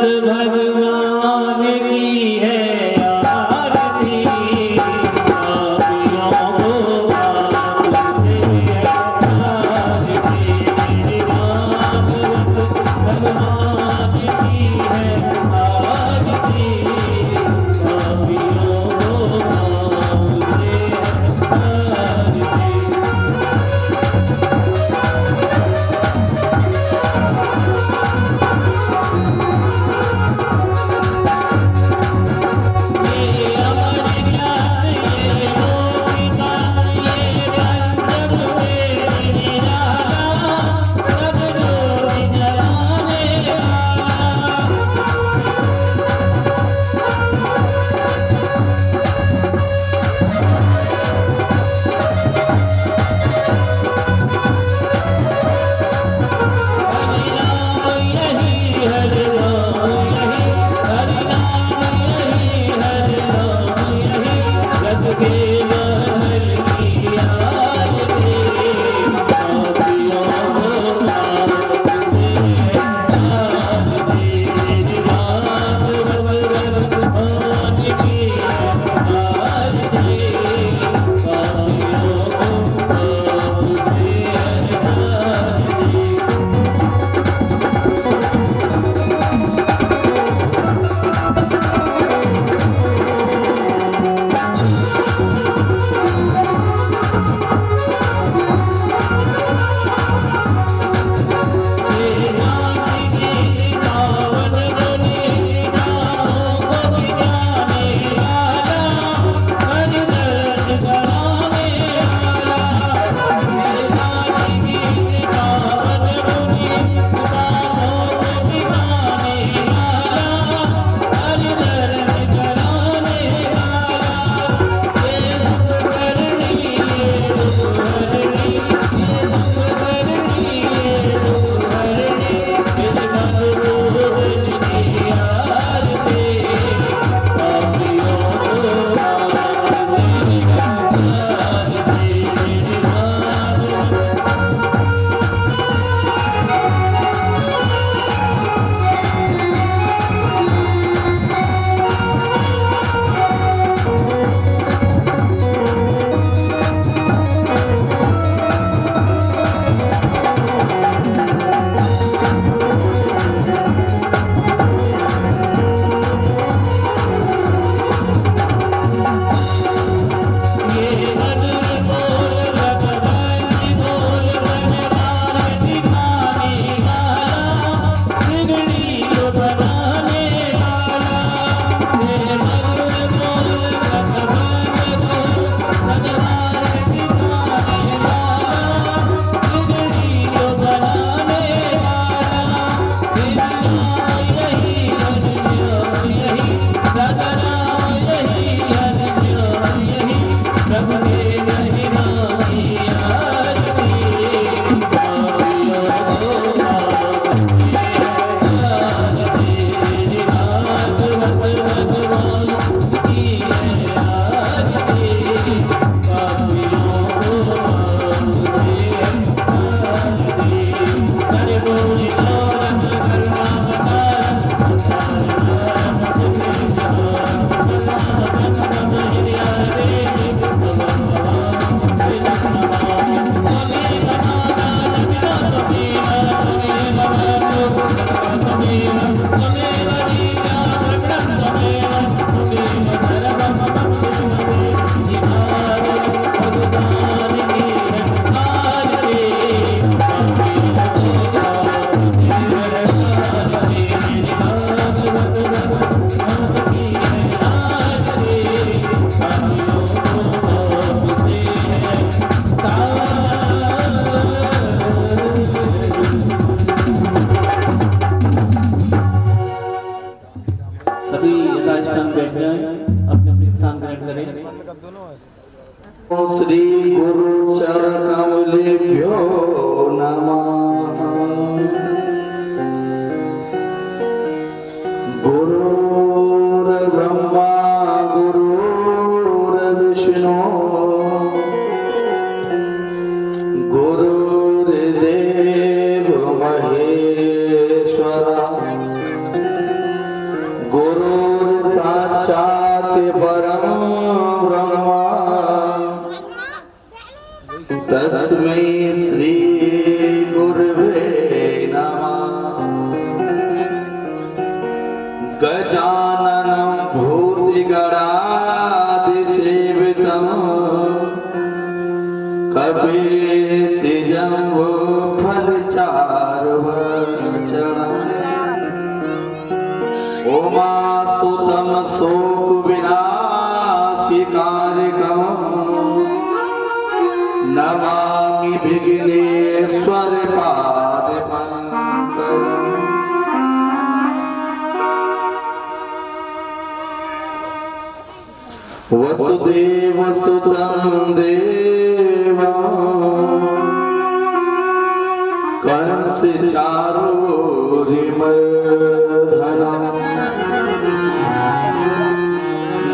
भगवान की है आरती, पापियों को बाप दे आरती। भगवान की है आरती, पापियों को बाप दे आरती। श्री गुरु चरणकमलेभ्यो नमः। गुरुर्ब्रह्मा गुरुर्विष्णु गुरुर्देव महेश्वरा परम ब्रह्म तस्मै श्री गुरवे नमः। गजाननं भूतिगणाधिसेवितं कपित्तिजम्बो फलचारुभक्षणम् उमासुतं शोकविनाशिकारकम् नमामि विघ्नेश्वर पादपङ्कजम्। वसुदेवसुतं देवं कंसचारूरिमर्दनम्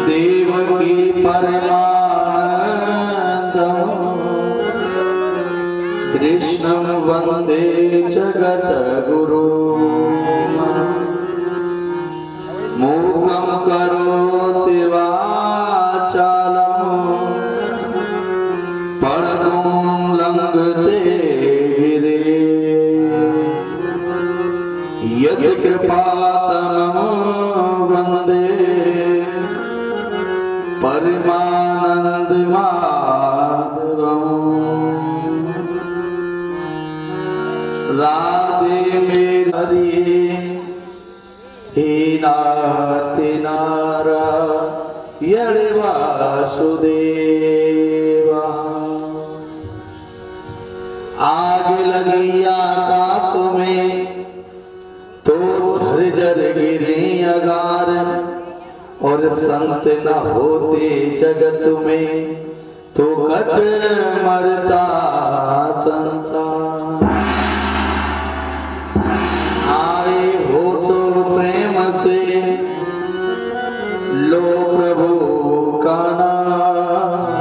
देवकी परमानन्दम् कृष्णं वन्दे जगद्गुरुम्। मूकं करोति वाचालं पङ्गुं लङ्घते गिरिं। यत्कृपातमं वन्दे परमानन्दमाधवम्। राधे मेरी हरि हे नाथ नारायण वासुदेवा। आग लगी आकाश में तो झरझर गिरे अगार, और संत न होते जगत में तो कट मरता संसार। आए हो सो प्रेम से लो प्रभु का नाम।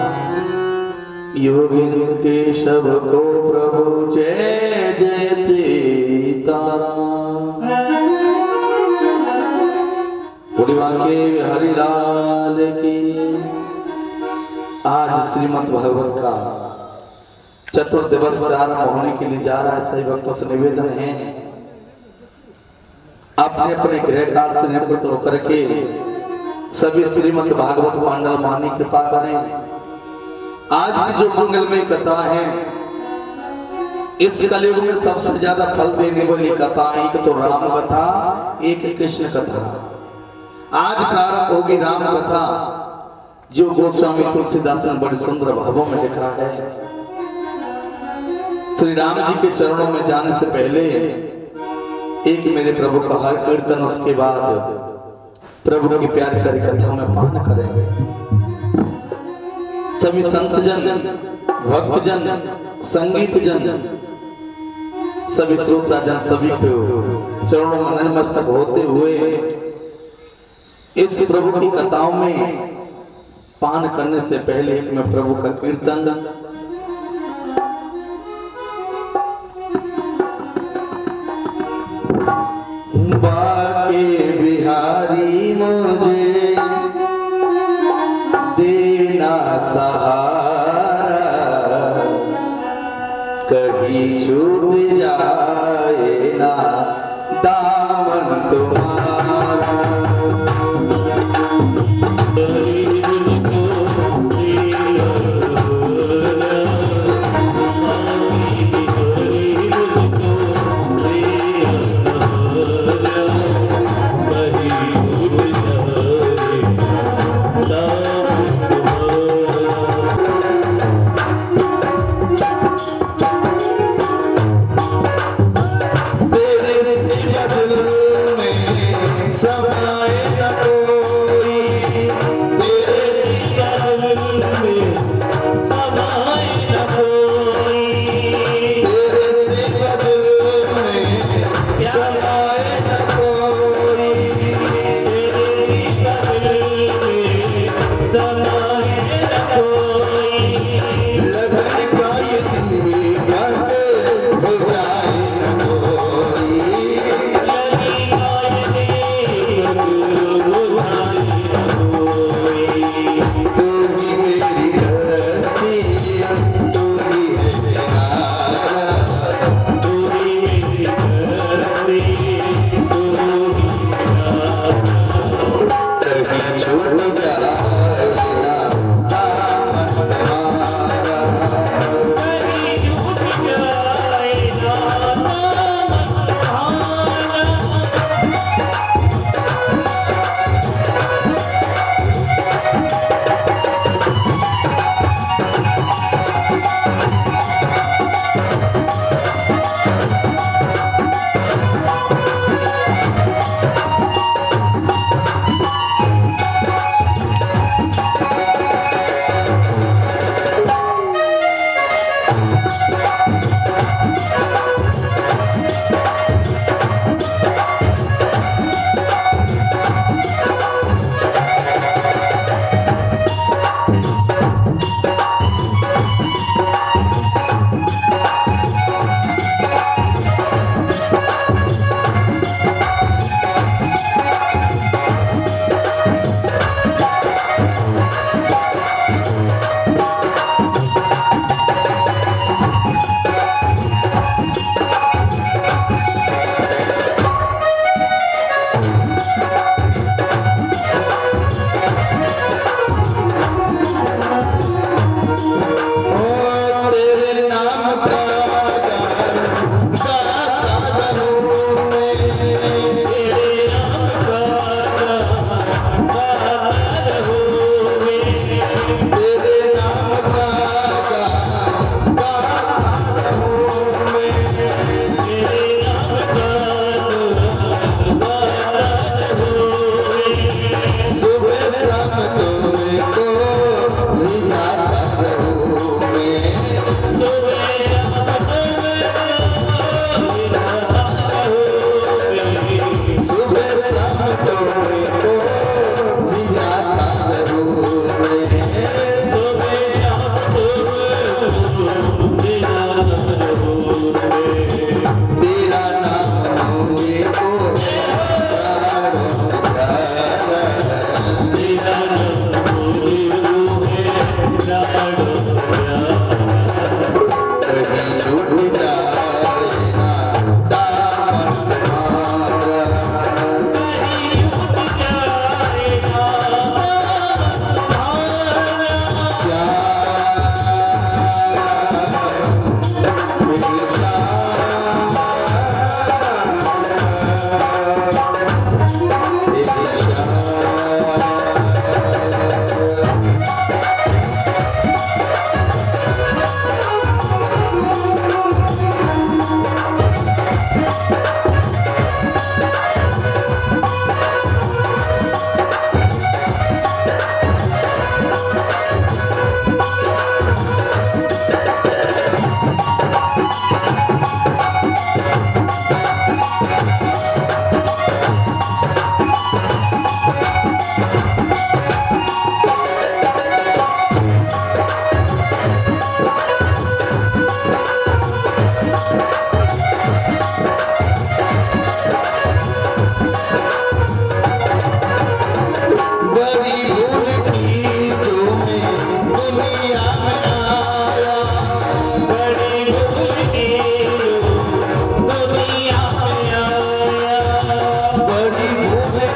योगिंद्र केशव को प्रभु जय जय सीताराम। के हरिलाल की। आज श्रीमद् भागवत का चतुर्दिवस प्रारंभ होने के लिए जा रहा है। सभी भक्तों से निवेदन है, अपने अपने गृह कार्य से निवृत्त होकर के सभी श्रीमद् भागवत पांडव मानी कृपा करें। आज की जो मंगलमय कथा है, इस कलयुग में सबसे ज्यादा फल देने वाली कथा, एक तो राम कथा, एक कृष्ण कथा। आज प्रारंभ होगी राम कथा, जो गोस्वामी तुलसीदास ने बड़े सुंदर भावों में लिखा है। श्री राम जी के चरणों में जाने से पहले एक मेरे प्रभु का हर कीर्तन, उसके बाद प्रभु की प्यार करी कथा में पान करेंगे। सभी संतजन, भक्तजन, संगीतजन, सभी श्रोताजन, सभी को चरणों में नतमस्तक होते हुए इस प्रभु की कथाओं में पान करने से पहले एक में प्रभु का कीर्तन। बाके बिहारी मुझे देना सहारा, कहीं छूट जाए ना दामन तुम्हारा। गरीब को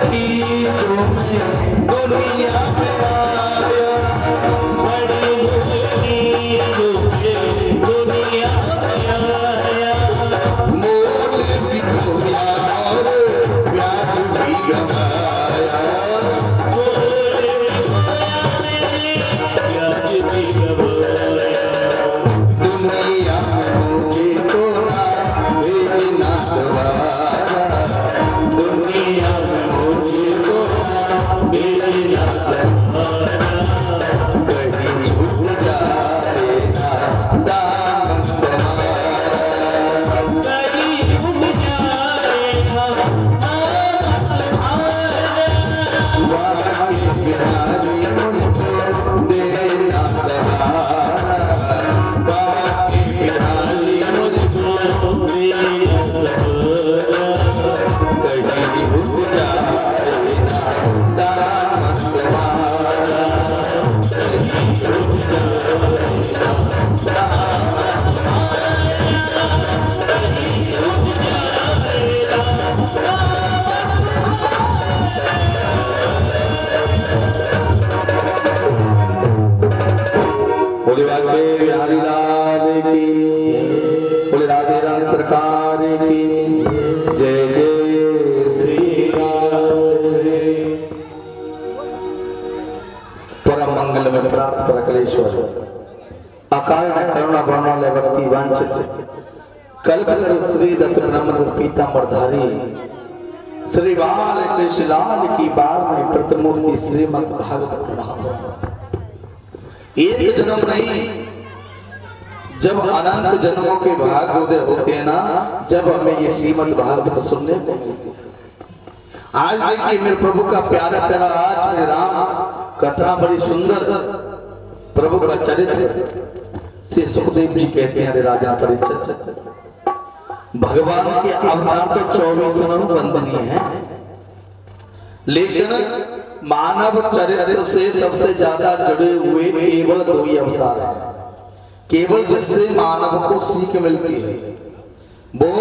मुश्किल जो मैं दुनिया में आया, बड़ी मुश्किल जो मैं दुनिया में आया, मोल भी खोया और ब्याज भी गवाया, ब्याज भी गवाया। दुनिया में मुझे तो ना भेजना दोबारा, दुनिया में मुझको भेजना दोबारा, कहीं छूट जाए ना दामन तुम्हारा, कहीं डूब जाएगा वाके बिहारी मुझको देना सहारा, वाके बिहारी मुझको मेरा सहारा, कहीं छूट जाए ना दामन तुम्हारा, कहीं छूट बोले वाके बिहारी लाल की, बोले राधे रानी सरकार की जय जय श्री राधे। परम मंगल में प्राप्त प्रकलेश्वर अकारण करुणा वर्णा भक्ति वांछित कल्पतर श्री रत्न नमद पीतांबरधारी श्री बाल कृष्ण लाल की बार में प्रतिमूर्ति श्रीमद भागवत महापुराण। एक जन्म नहीं, जब अनंत जन्मों के भाग उदय होते हैं ना, जब हमें ये श्रीमद भागवत सुनने को मिलती है। आज देखिए मेरे प्रभु का प्यारा प्यारा आज मेरे राम कथा बड़ी सुंदर, प्रभु का चरित्र श्री सुखदेव जी कहते हैं राजा परिचित। भगवान के अवतार तो 24 वंदनीय है, लेकिन मानव चरित्र से सबसे ज्यादा जुड़े हुए केवल 2 ही अवतार हैं। केवल जिससे मानव को सीख मिलती है वो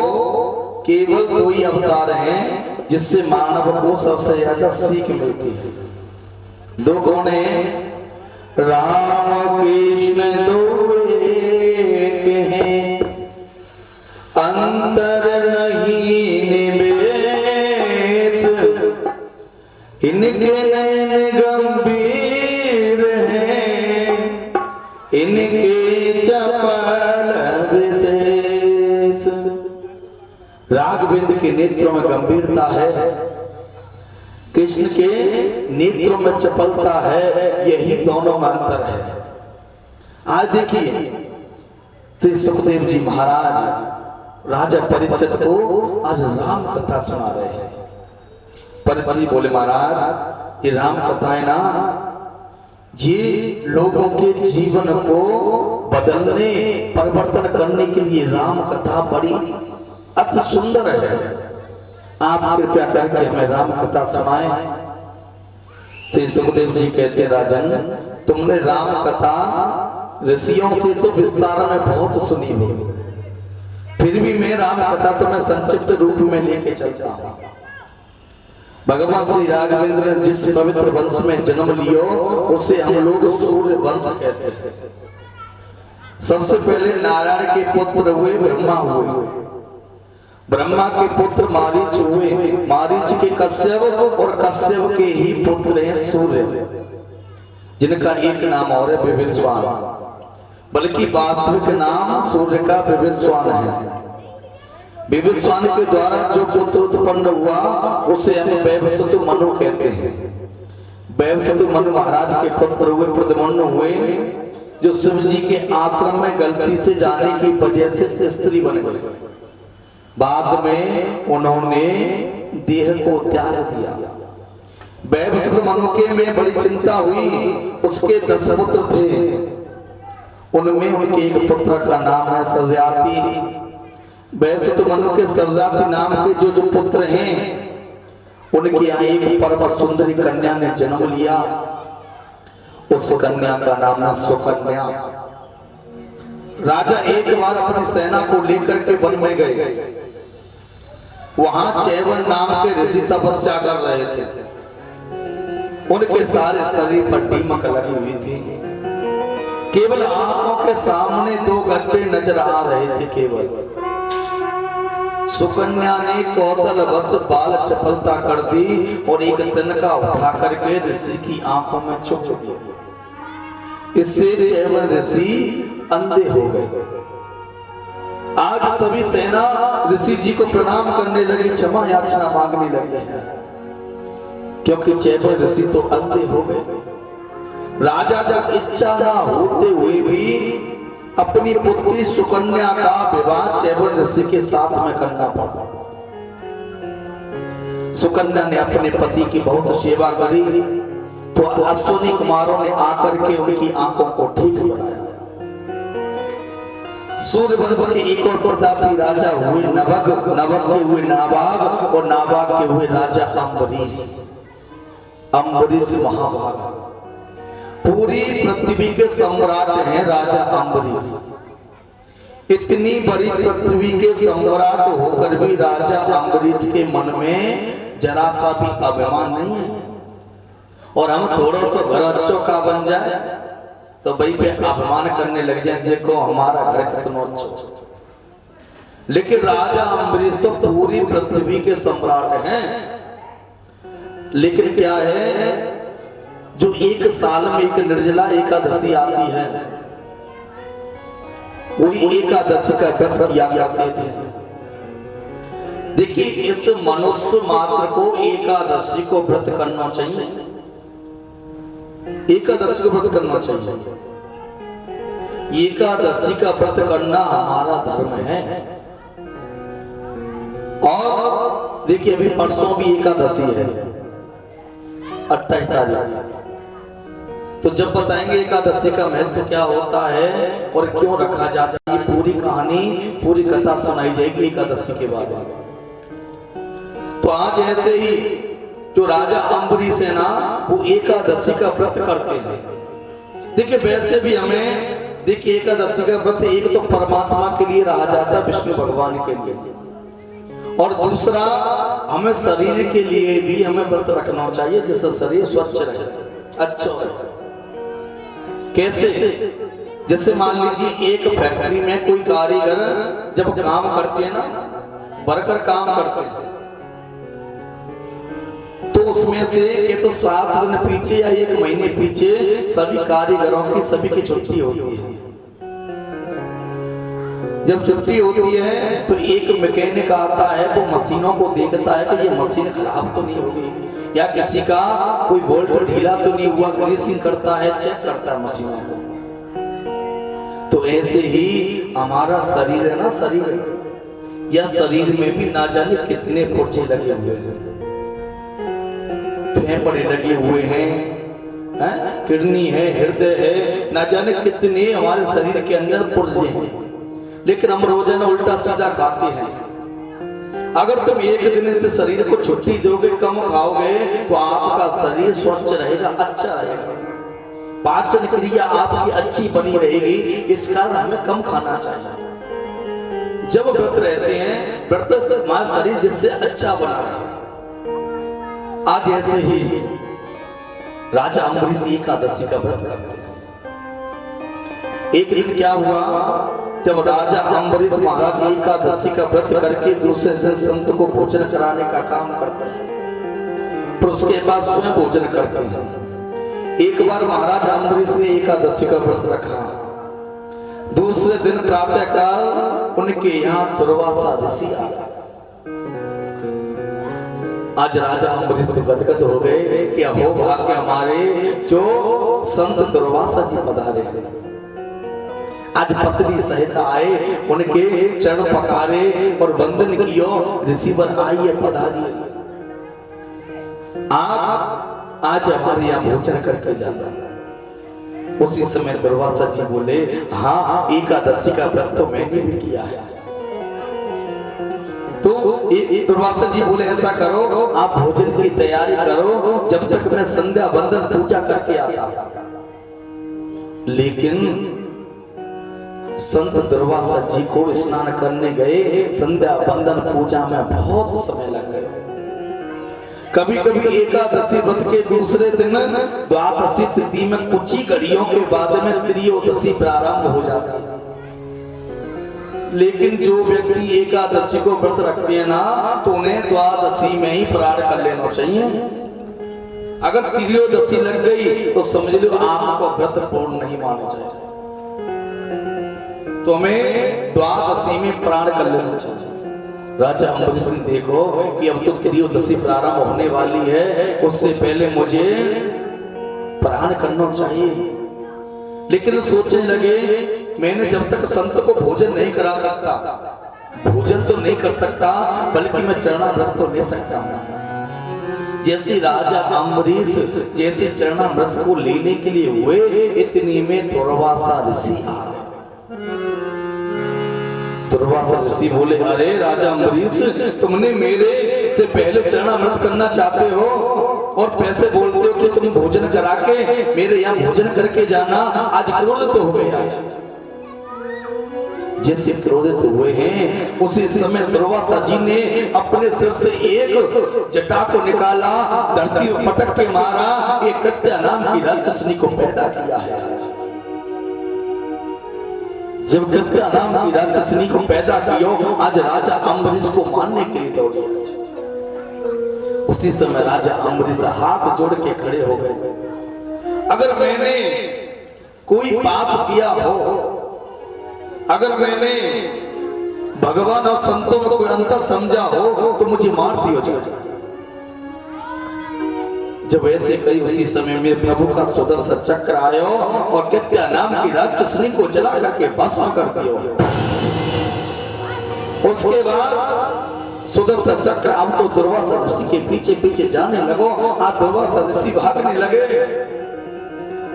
केवल 2 ही अवतार हैं जिससे मानव को सबसे ज्यादा सीख मिलती है। 2 कौन है? राम कृष्ण 2 एक हैं, अंतर नहीं निमेष, इनके नयन गंभीर हैं, इनके चपल विशेष। राघवेंद्र के नेत्रों में गंभीरता है, कृष्ण के नेत्रों में चपलता है, यही दोनों में अंतर है। आज देखिए श्री सुखदेव जी महाराज राजा परिचित को आज राम कथा सुना रहे हैं। परिचित जी बोले महाराज ये राम कथा है ना, ये लोगों के जीवन को बदलने परिवर्तन करने के लिए राम कथा बड़ी अति सुंदर है। आप कृपया करके हमें राम कथा सुनाएं। श्री सुखदेव जी कहते हैं राजन तुमने राम कथा ऋषियों से तो विस्तार में बहुत सुनी होगी, फिर भी मैं राम कथा तुम्हें संक्षिप्त रूप में लेके चलता हूं। भगवान श्री राघवेंद्र ने जिस पवित्र वंश में जन्म लियो उसे हम लोग सूर्य वंश कहते हैं। सबसे पहले नारायण के पुत्र हुए ब्रह्मा हुए, ब्रह्मा के पुत्र मारीच हुए, मारीच के कश्यप और कश्यप के ही पुत्र हैं सूर्य, जिनका एक नाम और है विविस्वान, बल्कि वास्तविक नाम सूर्य का विविस्वान है। विविस्वान के द्वारा जो पुत्र उत्पन्न हुआ उसे हम वैवस्वत मनु कहते हैं। वैवस्वत मनु महाराज के पुत्र हुए प्रद्युम्न हुए, जो शिव जी के आश्रम में गलती से जाने की वजह से स्त्री बन गए। बाद में उन्होंने देह को त्याग दिया। वैवस्वत मनु के में बड़ी चिंता हुई, उसके 10 पुत्र थे, उनमें उनके एक पुत्र का नाम है सव्याति। वैसे तो मनु के सव्याति नाम के जो पुत्र हैं उनके यहाँ एक परम सुंदरी कन्या ने जन्म लिया। उस कन्या का नाम है सुकन्या। राजा एक बार अपनी सेना को लेकर के वन में गए। वहां चैवन नाम के ऋषि तपस्या कर रहे थे। उनके सारे शरीर पर दीमक लगी हुई थी। केवल आंखों के सामने 2 गड्ढे नजर आ रहे थे। केवल सुकन्या ने कौतलवश बाल चपलता कर दी और एक तिनका उठा करके ऋषि की आंखों में चुभ दिया। इससे चैवन ऋषि अंधे हो गए। आज सभी सेना ऋषि जी को प्रणाम करने लगी, क्षमा याचना मांगने लगे हैं, क्योंकि चैवन ऋषि तो अंधे हो गए। राजा जब इच्छा ना होते हुए भी अपनी पुत्री सुकन्या का विवाह चैवन ऋषि के साथ में करना पड़ा। सुकन्या ने अपने पति की बहुत सेवा करी, तो अश्विनी कुमारों ने आकर के उनकी आंखों को ठीक बनाया। सूर्य वंश के एक और प्रतापी राजा हुए नवग, नवग के हुए नाभाग और नाभाग के हुए राजा अम्बरीश। अम्बरीश महाभाग, पूरी पृथ्वी के सम्राट हैं राजा अम्बरीश। इतनी बड़ी पृथ्वी के सम्राट होकर भी राजा अम्बरीश के मन में जरा सा भी अभिमान नहीं है। और हम थोड़ा सा घर अच्छों का बन जाए तो भाई पे अभिमान करने लग जाए, देखो हमारा घर कितना अच्छा। लेकिन राजा अम्बरीश तो पूरी पृथ्वी के सम्राट हैं। लेकिन क्या है, जो एक साल में एक निर्जला एकादशी आती है, वही एकादशी का व्रत किया करते थे। देखिए, इस मनुष्य मात्र को एकादशी को व्रत करना चाहिए। एकादशी को व्रत करना चाहिए। एकादशी का व्रत करना हमारा धर्म है। और देखिए, अभी परसों भी एकादशी है, 28 तारीख। तो जब बताएंगे एकादशी का महत्व क्या होता है और क्यों रखा जाता है, ये पूरी कहानी, पूरी कथा सुनाई जाएगी एकादशी के बारे में। तो आज ऐसे ही जो राजा अम्बरीश है ना, वो एकादशी का व्रत करते हैं। देखिए, वैसे भी हमें देखिए एकादशी का व्रत एक तो परमात्मा के लिए रहा जाता है, विष्णु भगवान के लिए, और दूसरा हमें शरीर के लिए भी हमें व्रत रखना चाहिए, जिससे शरीर स्वच्छ रहे, अच्छा रहे। कैसे? जैसे मान लीजिए एक फैक्ट्री में कोई कारीगर जब काम करते हैं ना, वर्कर काम करते हैं, तो उसमें से के तो 7 दिन पीछे या 1 महीने पीछे सभी कारीगरों की सभी की छुट्टी होती है। जब छुट्टी होती है तो एक मैकेनिक आता है, वो मशीनों को देखता है कि ये मशीन खराब तो नहीं होगी, या किसी का कोई बोल्ट ढीला तो नहीं हुआ, ग्रीसिंग करता है, चेक करता है मशीनों को। तो ऐसे ही हमारा शरीर है ना, शरीर, या शरीर में भी ना जाने कितने पुर्जे लगे हुए हैं, फेफड़े लगे हुए हैं, किडनी है, हृदय है, ना जाने कितने हमारे शरीर के अंदर पुर्जे हैं। लेकिन हम रोजाना उल्टा सीधा खाते हैं। अगर तुम एक दिन से शरीर को छुट्टी दोगे, कम खाओगे, तो आपका शरीर स्वच्छ रहेगा, अच्छा रहेगा, पाचन क्रिया आपकी अच्छी बनी रहेगी। इस कारण हमें कम खाना चाहिए। जब व्रत रहते हैं, व्रत हमारा शरीर जिससे अच्छा बना रहे। आज ऐसे ही राजा अम्बरीश एकादशी का व्रत करते हैं। एक दिन क्या हुआ, जब राजा अम्बरीश महाराज एकादशी का व्रत करके दूसरे दिन संत को भोजन कराने का काम करते हैं, फिर उसके बाद स्वयं भोजन करते हैं। एक बार महाराज अम्बरीश ने एकादशी का व्रत रखा। दूसरे दिन प्रातःकाल उनके यहाँ दुर्वासा ऋषि आ गए। आज राजा अम्बरीश तो गदगद हो गए कि अहो भाग्य हमारे जो संत दुर्वासा जी पधारे हैं। आज पत्नी सहित आए, उनके चरण पकारे और वंदन कियो, ऋषिवर आइए पधारिए, आप आज हमारे यहाँ भोजन करके जाना। उसी समय दुर्वासा जी बोले, हाँ एकादशी का व्रत तो मैंने भी किया है। तो दुर्वासा जी बोले, ऐसा करो, आप भोजन की तैयारी करो, जब तक मैं संध्या वंदन पूजा करके आता। लेकिन संत दुर्वासा जी को स्नान करने गए, संध्या बंदन पूजा में बहुत समय लग गया। कभी कभी एकादशी व्रत के दूसरे दिन द्वादशी तिथि में कुछ ही घड़ियों के बाद में त्रयोदशी प्रारंभ हो जाती है। लेकिन जो व्यक्ति एकादशी को व्रत रखते हैं ना, तो उन्हें द्वादशी में ही प्राण कर लेना चाहिए। अगर त्रयोदशी लग गई तो समझ लो आपको व्रत पूर्ण नहीं माना जाएगा। तो हमें द्वादशी में प्राण कर लेना चाहिए। राजा अम्बरीश ने देखो कि अब तो त्रयोदशी प्रारंभ होने वाली है, उससे पहले मुझे प्राण करना चाहिए। लेकिन सोचने लगे, मैंने जब तक संत को भोजन नहीं करा सकता, भोजन तो नहीं कर सकता, बल्कि मैं चरणामृत तो ले सकता हूं। जैसे राजा अम्बरीश जैसे चरणामृत को लेने के लिए हुए, इतनी में दुर्वासा ऋषि आ गए। दुर्वासा ऋषि बोले, अरे राजा अम्बरीश, तुमने मेरे से पहले चरणामृत करना चाहते हो और पैसे बोलते हो कि तुम भोजन करा के मेरे यहाँ भोजन करके जाना। आज क्रोधित हो गए। आज जैसे क्रोधित हुए हैं, उसी समय दुर्वासा जी ने अपने सिर से एक जटा को निकाला, धरती में पटक के मारा। एक कत्या नाम की राक्षसनी को पैदा किया है। जब कत्या नाम की राक्षसनी को पैदा किया, आज राजा अम्बरीश को मारने के लिए दौड़े। उसी समय राजा अम्बरीश हाथ जोड़ के खड़े हो गए। अगर मैंने कोई पाप किया हो, अगर मैंने भगवान और संतों में कोई अंतर समझा हो, तो मुझे मार दियो जाए। जब ऐसे कही, उसी समय में प्रभु का सुदर्शन चक्र आयो और कत्या नाम की राक्षसनी को जला करके भस्म कर दियो। उसके बाद सुदर्शन चक्र अब तो दुर्वासा ऋषि के पीछे पीछे जाने लगो। आज दुर्वासा ऋषि भागने लगे,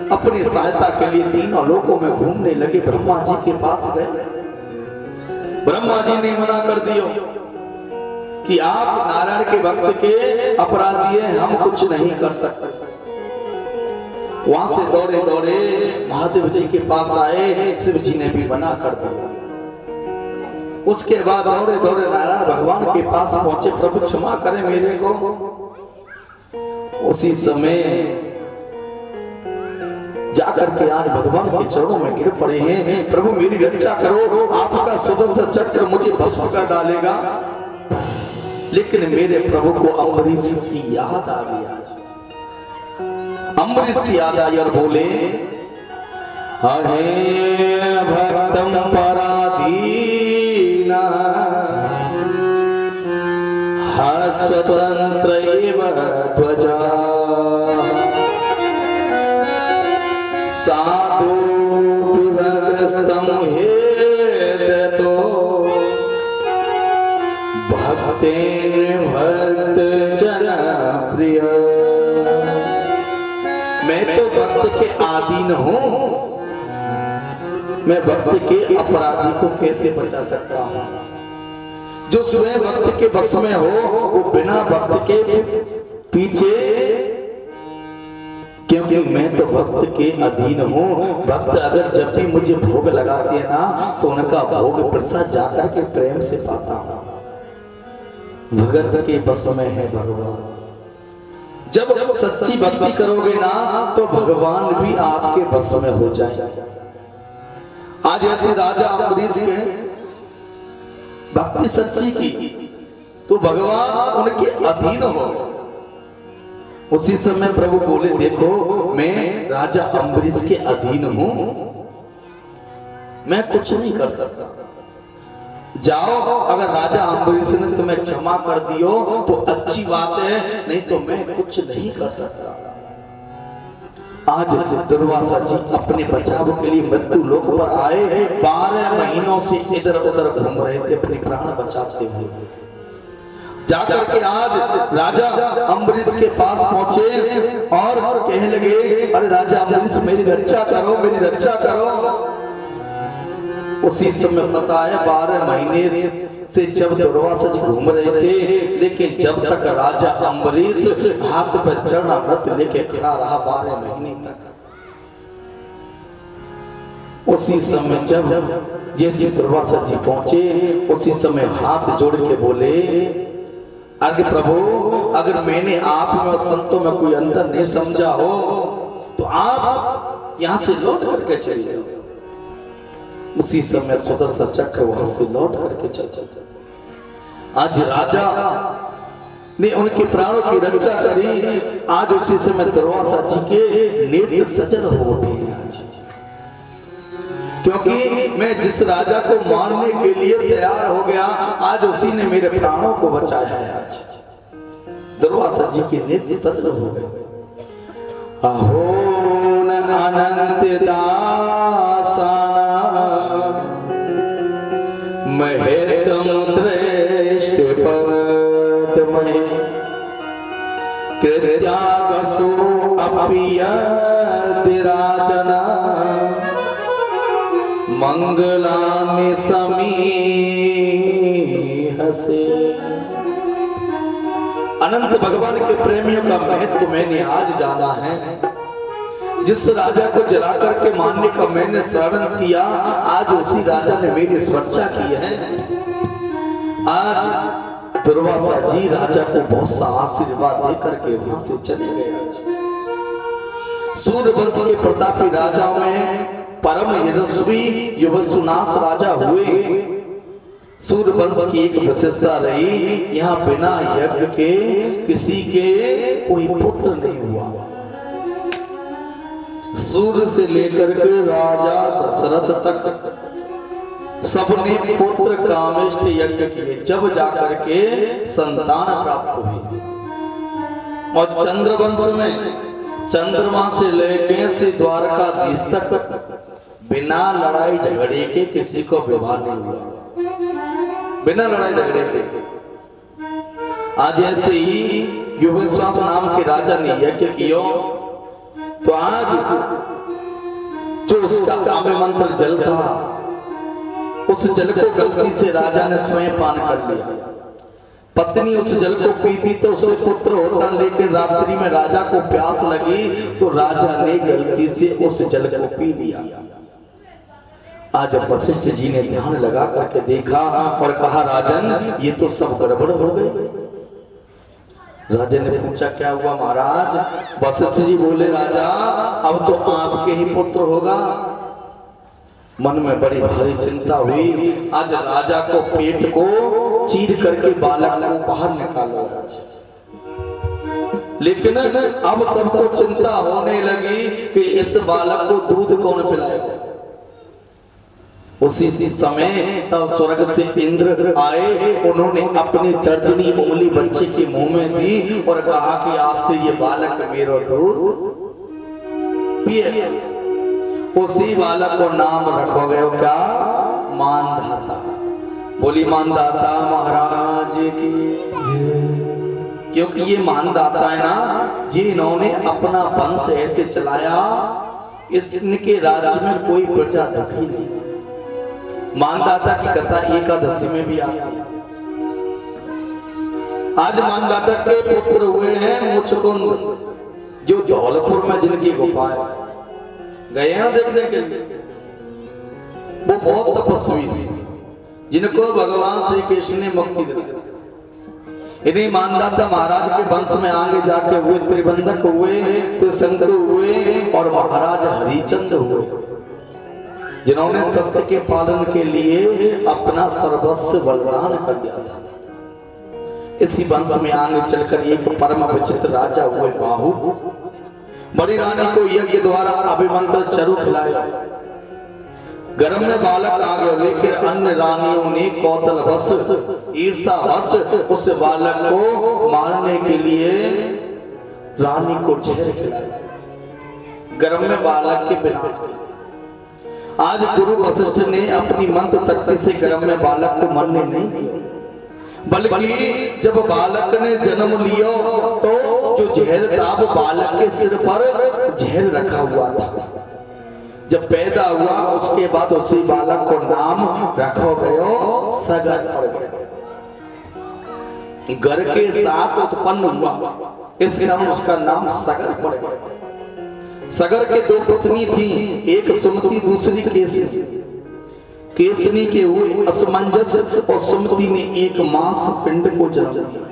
अपनी सहायता के लिए तीनों लोकों में घूमने लगे। ब्रह्मा जी के पास गए। ब्रह्मा जी ने मना कर दियो कि आप नारायण के भक्त के अपराधी हैं, हम कुछ नहीं कर सकते। वहां से दौड़े दौड़े महादेव जी के पास आए, शिव जी ने भी मना कर दिया। उसके बाद दौड़े दौड़े नारायण भगवान के पास पहुंचे, प्रभु क्षमा करें मेरे को। उसी समय जाकर के आज भगवान के चरणों में गिर पड़े हैं, प्रभु मेरी रक्षा करो, आपका सुदर्शन चक्र मुझे भस्म कर डालेगा। लेकिन मेरे प्रभु को अम्बरीश की याद आ गई। आज अम्बरीश की याद आई और बोले, हरे भक्तम पराधीना स्वतंत्र एव ध्वजा साधु विभग्रस्तम हेततो भक्तेन भक्त जना प्रिय। मैं तो भक्त के अधीन हूं, मैं भक्त के अपराधी को कैसे बचा सकता हूं? जो स्वयं भक्त के बस में हो, वो बिना भक्त के पीछे, क्योंकि मैं तो भक्त के अधीन हूं। भक्त अगर जब भी मुझे भोग लगाते हैं ना, तो उनका भोग प्रसाद जाकर के प्रेम से पाता हूं। भगत के बस में है भगवान। जब सच्ची भक्ति करोगे ना, तो भगवान भी आपके बस में हो जाए। आज ऐसे राजा अम्बरीश के भक्ति सच्ची की, तो भगवान उनके अधीन हो गए। उसी समय प्रभु बोले, देखो मैं राजा अम्बरीश के अधीन हूं, मैं कुछ नहीं कर सकता। जाओ, अगर राजा अम्बरीश ने तुम्हें क्षमा कर दियो तो अच्छी बात है, नहीं तो मैं कुछ नहीं कर सकता। आज दुर्वासा जी अपने बचाव के लिए मृत्यु लोक पर आए। 12 महीनों से इधर उधर घूम रहे थे अपने प्राण बचाते हुए। जाकर के आज राजा अम्बरीश के पास पहुंचे और कहने लगे, अरे राजा अम्बरीश मेरी रक्षा करो, मेरी रक्षा करो। उसी समय पता है 12 महीने से जब दुर्वासा जी घूम रहे थे, लेकिन जब तक राजा अम्बरीश हाथ पर चरणामृत लेके खड़ा रहा 12 महीने तक, उसी समय जब जैसे दुर्वासा जी पहुंचे उसी समय हाथ जोड़ के बोले, अरे प्रभु, अगर मैंने आप में और संतों में कोई अंतर नहीं समझा हो तो आप यहां से लौट करके चले जाओ। उसी समय सुदर्शन चक्र वहां से लौट करके चल जाओ। आज राजा ने उनके प्राणों की रक्षा करी। आज उसी समय दुर्वासा जी के नेत्र सजल हो उठे आज, क्योंकि मैं जिस राजा को मारने के लिए तैयार हो गया आज उसी ने मेरे प्राणों को बचाया है। आज दुर्वासा जी के नेत्र सजल हो गए। अहो न अनंत दासा महेतम दृष्टि पद्मये कृत्यागसो अपियतिराजना मंगलानि समीहसे। अनंत भगवान के प्रेमियों का महत्व मैंने आज जाना है। जिस राजा को जला करके मारने का मैंने शरण किया आज उसी राजा ने मेरी सुरक्षा की है। आज दुर्वासा जी राजा को बहुत सा आशीर्वाद दे करके वहां से चले गए। आज सूर्यवंश के प्रतापी राजाओं में परम यशस्वी युवसुनास राजा हुए। सूर्यवंश की एक विशेषता रही, यहाँ बिना यज्ञ के किसी के कोई पुत्र नहीं हुआ। सूर्य से लेकर के राजा दशरथ तक सबने पुत्र कामेष्ट यज्ञ किए, जब जाकर के संतान प्राप्त हुई। और चंद्रवंश में चंद्रमा से लेके से द्वारकाधीश तक बिना लड़ाई झगड़े के किसी को विवाह नहीं हुआ, बिना लड़ाई झगड़े के। आज ऐसे ही युवश्वास नाम के राजा ने यज्ञ किया तो आज जो उसका काम्य मंत्र जल था उस जल को गलती से राजा ने स्वयं पान कर लिया। पत्नी उस जल को पीती तो उससे पुत्र होता, लेकिन रात्रि में राजा को प्यास लगी तो राजा ने गलती से उस जल को पी लिया। आज वशिष्ठ जी ने ध्यान लगा करके देखा और कहा, राजन ये तो सब गड़बड़ हो गई। राजा ने पूछा क्या हुआ महाराज? वशिष्ठ जी बोले, राजा अब तो आपके ही पुत्र होगा। मन में बड़ी भारी चिंता हुई। आज राजा को पेट को चीर करके बालक को बाहर निकालो आज। लेकिन अब सबको चिंता होने लगी कि इस बालक को दूध कौन पिलाएगा। उसी समय तब स्वर्ग से इंद्र आए, उन्होंने अपनी तर्जनी उंगली बच्चे के मुंह में दी और कहा कि आज से ये बालक मेरा दूध पिए। उसी बालक को नाम रखोगे क्या? मानधाता। बोली मानधाता महाराज की। क्योंकि ये मानधाता है ना, जिन्होंने अपना वंश ऐसे चलाया इनके राज्य में कोई प्रजा दुखी नहीं। मानधाता की कथा एकादशी में भी आती है। आज मानधाता के पुत्र हुए हैं मुचकुंद, जो धौलपुर में जिनकी गुफा है, गए हैं देखने के लिए। वो बहुत तपस्वी थे जिनको भगवान श्री कृष्ण ने मुक्ति दी। इन्हीं मानधाता महाराज के वंश में आगे जाके हुए त्रिबंधक हुए, त्रिशंकर हुए और महाराज हरिचंद्र हुए, जिन्होंने सत्य के पालन के लिए अपना सर्वस्व बलिदान कर दिया था। इसी वंश में आगे चलकर एक परम विचित्र राजा हुए बाहु। बड़ी रानी को यज्ञ द्वारा अभिमंत्रण चरु खिलाया। गर्भ में बालक आ गया, लेकिन अन्य रानियों ने कौतलवश ईर्षावश उस बालक को मारने के लिए रानी को जहर खिलाया। गर्भ में बालक के विनाश के लिए आज गुरु वशिष्ठ ने अपनी मंत्र शक्ति से गर्भ में बालक को मरने नहीं दिया, बल्कि जब बालक ने जन्म लिया तो जो जहर था वो बालक के सिर पर जहर रखा हुआ था। जब पैदा हुआ उसके बाद उसी बालक को नाम रखा गया सगर पड़ गया। घर के साथ उत्पन्न हुआ, इस कारण उसका नाम सगर पड़ गया। सगर के दो पत्नी थी, एक सुमति दूसरी केसनी। केसनी के हुए असमंजस और सुमति ने एक मांस पिंड को जन्म दिया।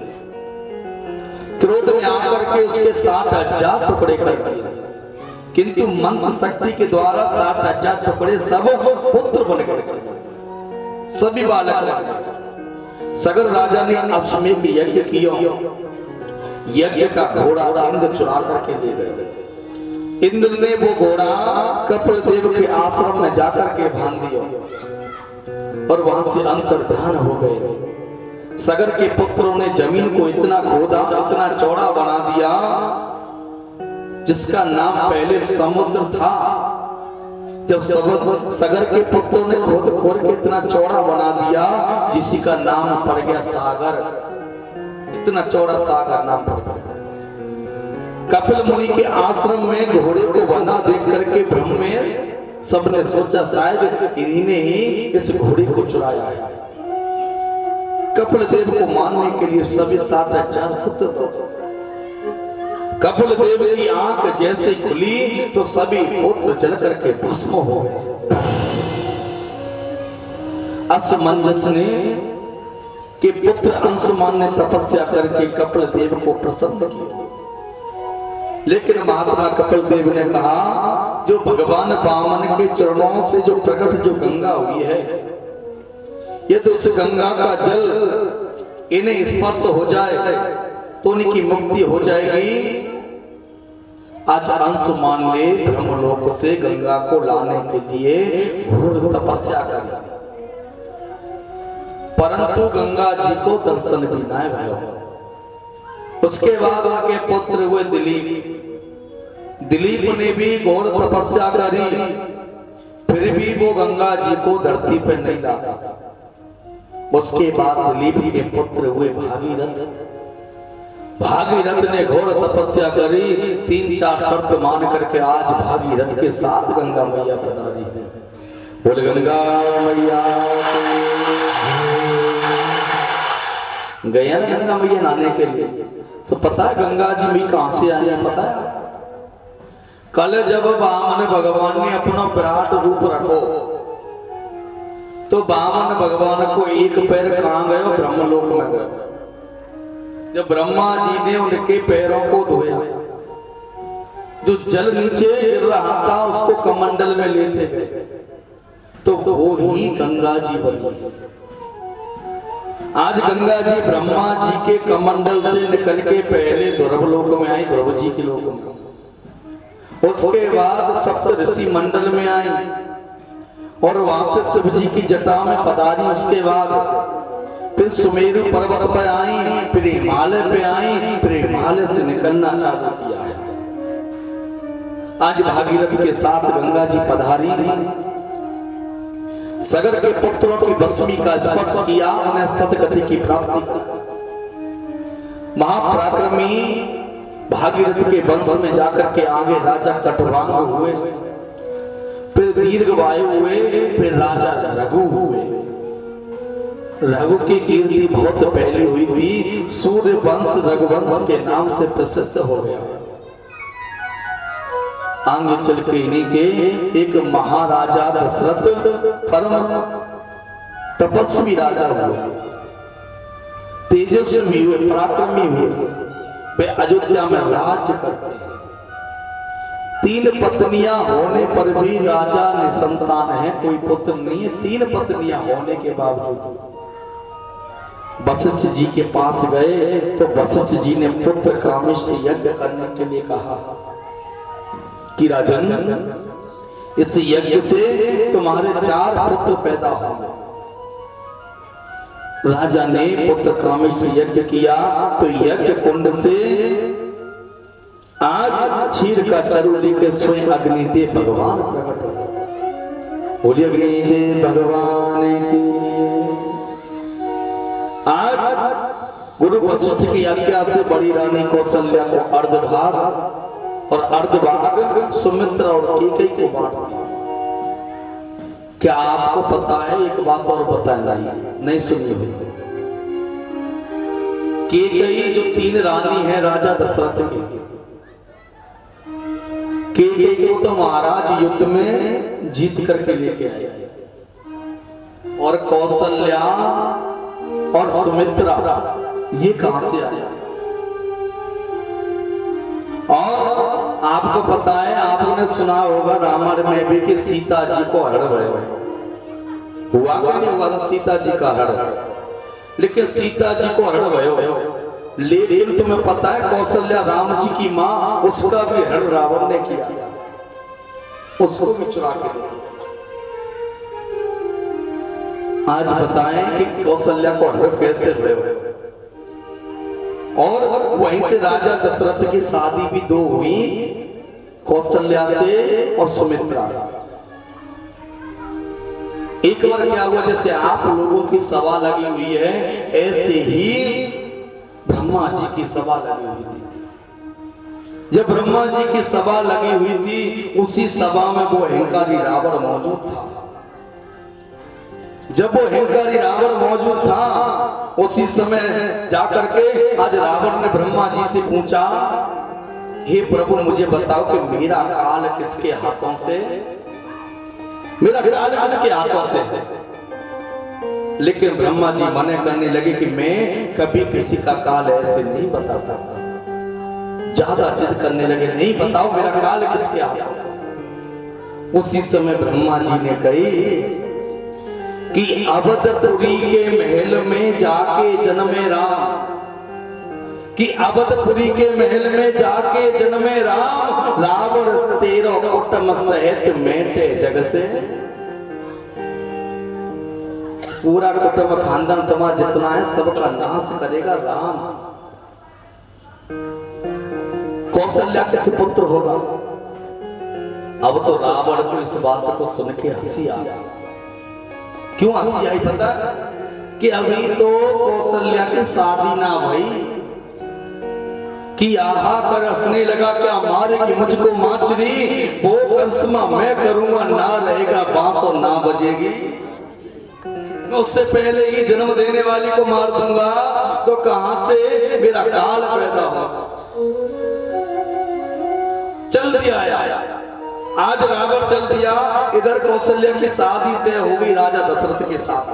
क्रोध में आकर के उसके 60,000 टुकड़े कर दिए, किंतु मंत्र शक्ति के द्वारा 60,000 टुकड़े सब पुत्र बन गए, सभी बालक बन गए। सगर राजा ने अश्वमेध यज्ञ किया। यज्ञ का घोड़ा इंद्र चुरा करके ले गए। इंद्र ने वो घोड़ा कपिल देव के आश्रम में जाकर के बांध दिया और वहां से अंतर्धान हो गए। सगर के पुत्रों ने जमीन को इतना खोदा, इतना चौड़ा बना दिया, जिसका नाम पहले समुद्र था। जब सगर के पुत्रों ने खोद के इतना चौड़ा बना दिया, जिसी का नाम पड़ गया सागर। इतना चौड़ा सागर नाम पड़ गया। कपिल मुनि के आश्रम में घोड़े को बंधा देख करके ब्रह्म में सबने सोचा शायद इन्हीं ने ही इस घोड़े को चुराया है। कपिल देव को मारने के लिए सभी 60,000 पुत्र थे। कपिल देव की आंख जैसे खुली तो सभी पुत्र जल करके भस्म हो गए। असमंजस ने कि पुत्र अंशुमान ने तपस्या करके कपिल देव को प्रसन्न किया, लेकिन महात्मा कपिल देव ने कहा जो भगवान वामन के चरणों से जो प्रकट जो गंगा हुई है, यदि उस गंगा का जल इन्हें स्पर्श हो जाए तो उनकी मुक्ति हो जाएगी। आज अंशुमान ने ब्रह्मलोक से गंगा को लाने के लिए घोर तपस्या करी, परंतु गंगा जी को दर्शन भी न भयो। उसके बाद उनके पुत्र हुए दिलीप। दिलीप ने भी घोर तपस्या करी, फिर भी वो गंगा जी को धरती पर नहीं ला सका। उसके बाद दिलीप के पुत्र हुए भागीरथ। भागीरथ ने घोर तपस्या करी, 3-4 शर्त मान करके आज भागीरथ के साथ गंगा मैया पधारी है। बोल गंगा मैया गया ना गंगा मैया नहाने के लिए, तो पता है गंगा जी में कहां से आई है? पता है कल जब वामन भगवान ने अपना विराट रूप रखो तो वामन भगवान को एक पैर कहां गए? ब्रह्मलोक में गए। जब ब्रह्मा जी ने उनके पैरों को धोया, जो जल नीचे गिर रहा था उसको कमंडल में लेते गए, तो वो ही गंगा जी बनी। आज गंगा जी ब्रह्मा जी के कमंडल से निकल के पहले ध्रुव लोक में आई, ध्रुव जी के लोक में। उसके बाद सप्त ऋषि मंडल में आई और वहां से शिव जी की जटा में पधारी। उसके बाद फिर सुमेरु पर्वत पर आई, फिर हिमालय पे आई, फिर हिमालय से निकलना चालू किया है। आज भागीरथ के साथ गंगा जी पधारी, सगर के पुत्रों की भस्मी का स्पर्श किया, उन्हें सदगति की प्राप्ति की। महापराक्रमी भागीरथ के वंश में जाकर के आगे राजा कटवांग हुए, फिर दीर्घवायु हुए, फिर राजा रघु हुए। रघु की कीर्ति बहुत पहले हुई थी, सूर्य वंश रघुवंश के नाम से प्रसिद्ध हो गया। आगे चल के इन्हीं के एक महाराजा दशरथ परम तपस्वी राजा हुए, तेजस्वी हुए, पराक्रमी हुए। वे अयोध्या में राज्य करते हैं। 3 पत्नियां होने पर भी राजा निसंतान है, कोई पुत्र नहीं है। 3 पत्नियां होने के बावजूद वशिष्ठ जी के पास गए तो वशिष्ठ जी ने पुत्र कामिष्ठ यज्ञ करने के लिए कहा कि राजन, इस यज्ञ से तुम्हारे 4 पुत्र पैदा होंगे। राजा ने पुत्र कामिष्ठ यज्ञ किया तो यज्ञ कुंड से आज क्षीर का चरु लेके स्वयं अग्निदेव भगवान प्रकट हो। बोलिए अग्निदेव भगवान की। आज गुरु वशिष्ठ की आज्ञा से बड़ी रानी कौशल्या को अर्धभाग और अर्धभाग सुमित्र और कैकेयी को बांट दिया। क्या आपको पता है? एक बात और बताना नहीं सुनी हुई। कैकेयी जो 3 रानी है राजा दशरथ की, केकई को तो महाराज युद्ध में जीत करके लेके आए, और कौशल्या और सुमित्रा ये कहां से आया? और आपको पता है, आपने सुना होगा रामायण में भी कि सीता जी को हरण हुआ कि नहीं हुआ था? सीता जी का हरण, लेकिन सीता जी को हरण भयो, लेकिन तुम्हें पता है कौशल्या राम जी की माँ, उसका भी हरण रावण ने किया, उसको भी चुरा के ले। आज बताएं कि कौशल्या को हरण कैसे भयो? और वहीं से राजा दशरथ की शादी भी दो हुई, कौशल्या से और सुमित्रा से। एक बार क्या हुआ, जैसे आप लोगों की सभा लगी हुई है, ऐसे ही ब्रह्मा जी की सभा लगी हुई थी। जब ब्रह्मा जी की सभा लगी हुई थी, उसी सभा में वो अहंकारी रावण मौजूद था। जब वो अहंकारी रावण मौजूद था, उसी समय जाकर के आज रावण ने ब्रह्मा जी से पूछा, हे प्रभु मुझे बताओ कि मेरा काल किसके हाथों से, मेरा काल किसके हाथों से है? लेकिन ब्रह्मा जी मना करने लगे कि मैं कभी किसी का काल ऐसे नहीं बता सकता। ज्यादा जिद करने लगे, नहीं बताओ मेरा काल किसके हाथों से। उसी समय ब्रह्मा जी ने कही कि अवधपुरी के महल में जाके जन्मे राम, कि अवधपुरी के महल में जाके जन्मे राम, रावण 13 कुटुंब सहित मेटे जग से। पूरा कुटुंब खानदान तुम्हारा जितना है सबका नाश करेगा राम। कौशल्या के पुत्र होगा। अब तो रावण को इस बात को सुन के हंसी आ गई। क्यों हंसी आई पता? कि अभी तो कौशल्या की शादी ना भई कि आहा कर हंसने लगा, क्या मारेगी मुझको माचरी, वो करिश्मा मैं करूंगा, ना रहेगा बांस और ना बजेगी। मैं उससे पहले ही जन्म देने वाली को मार दूंगा, तो कहां से मेरा काल पैदा हो। चल दिया आज रावण चल दिया। इधर कौशल्या की शादी तय हो गई राजा दशरथ के साथ।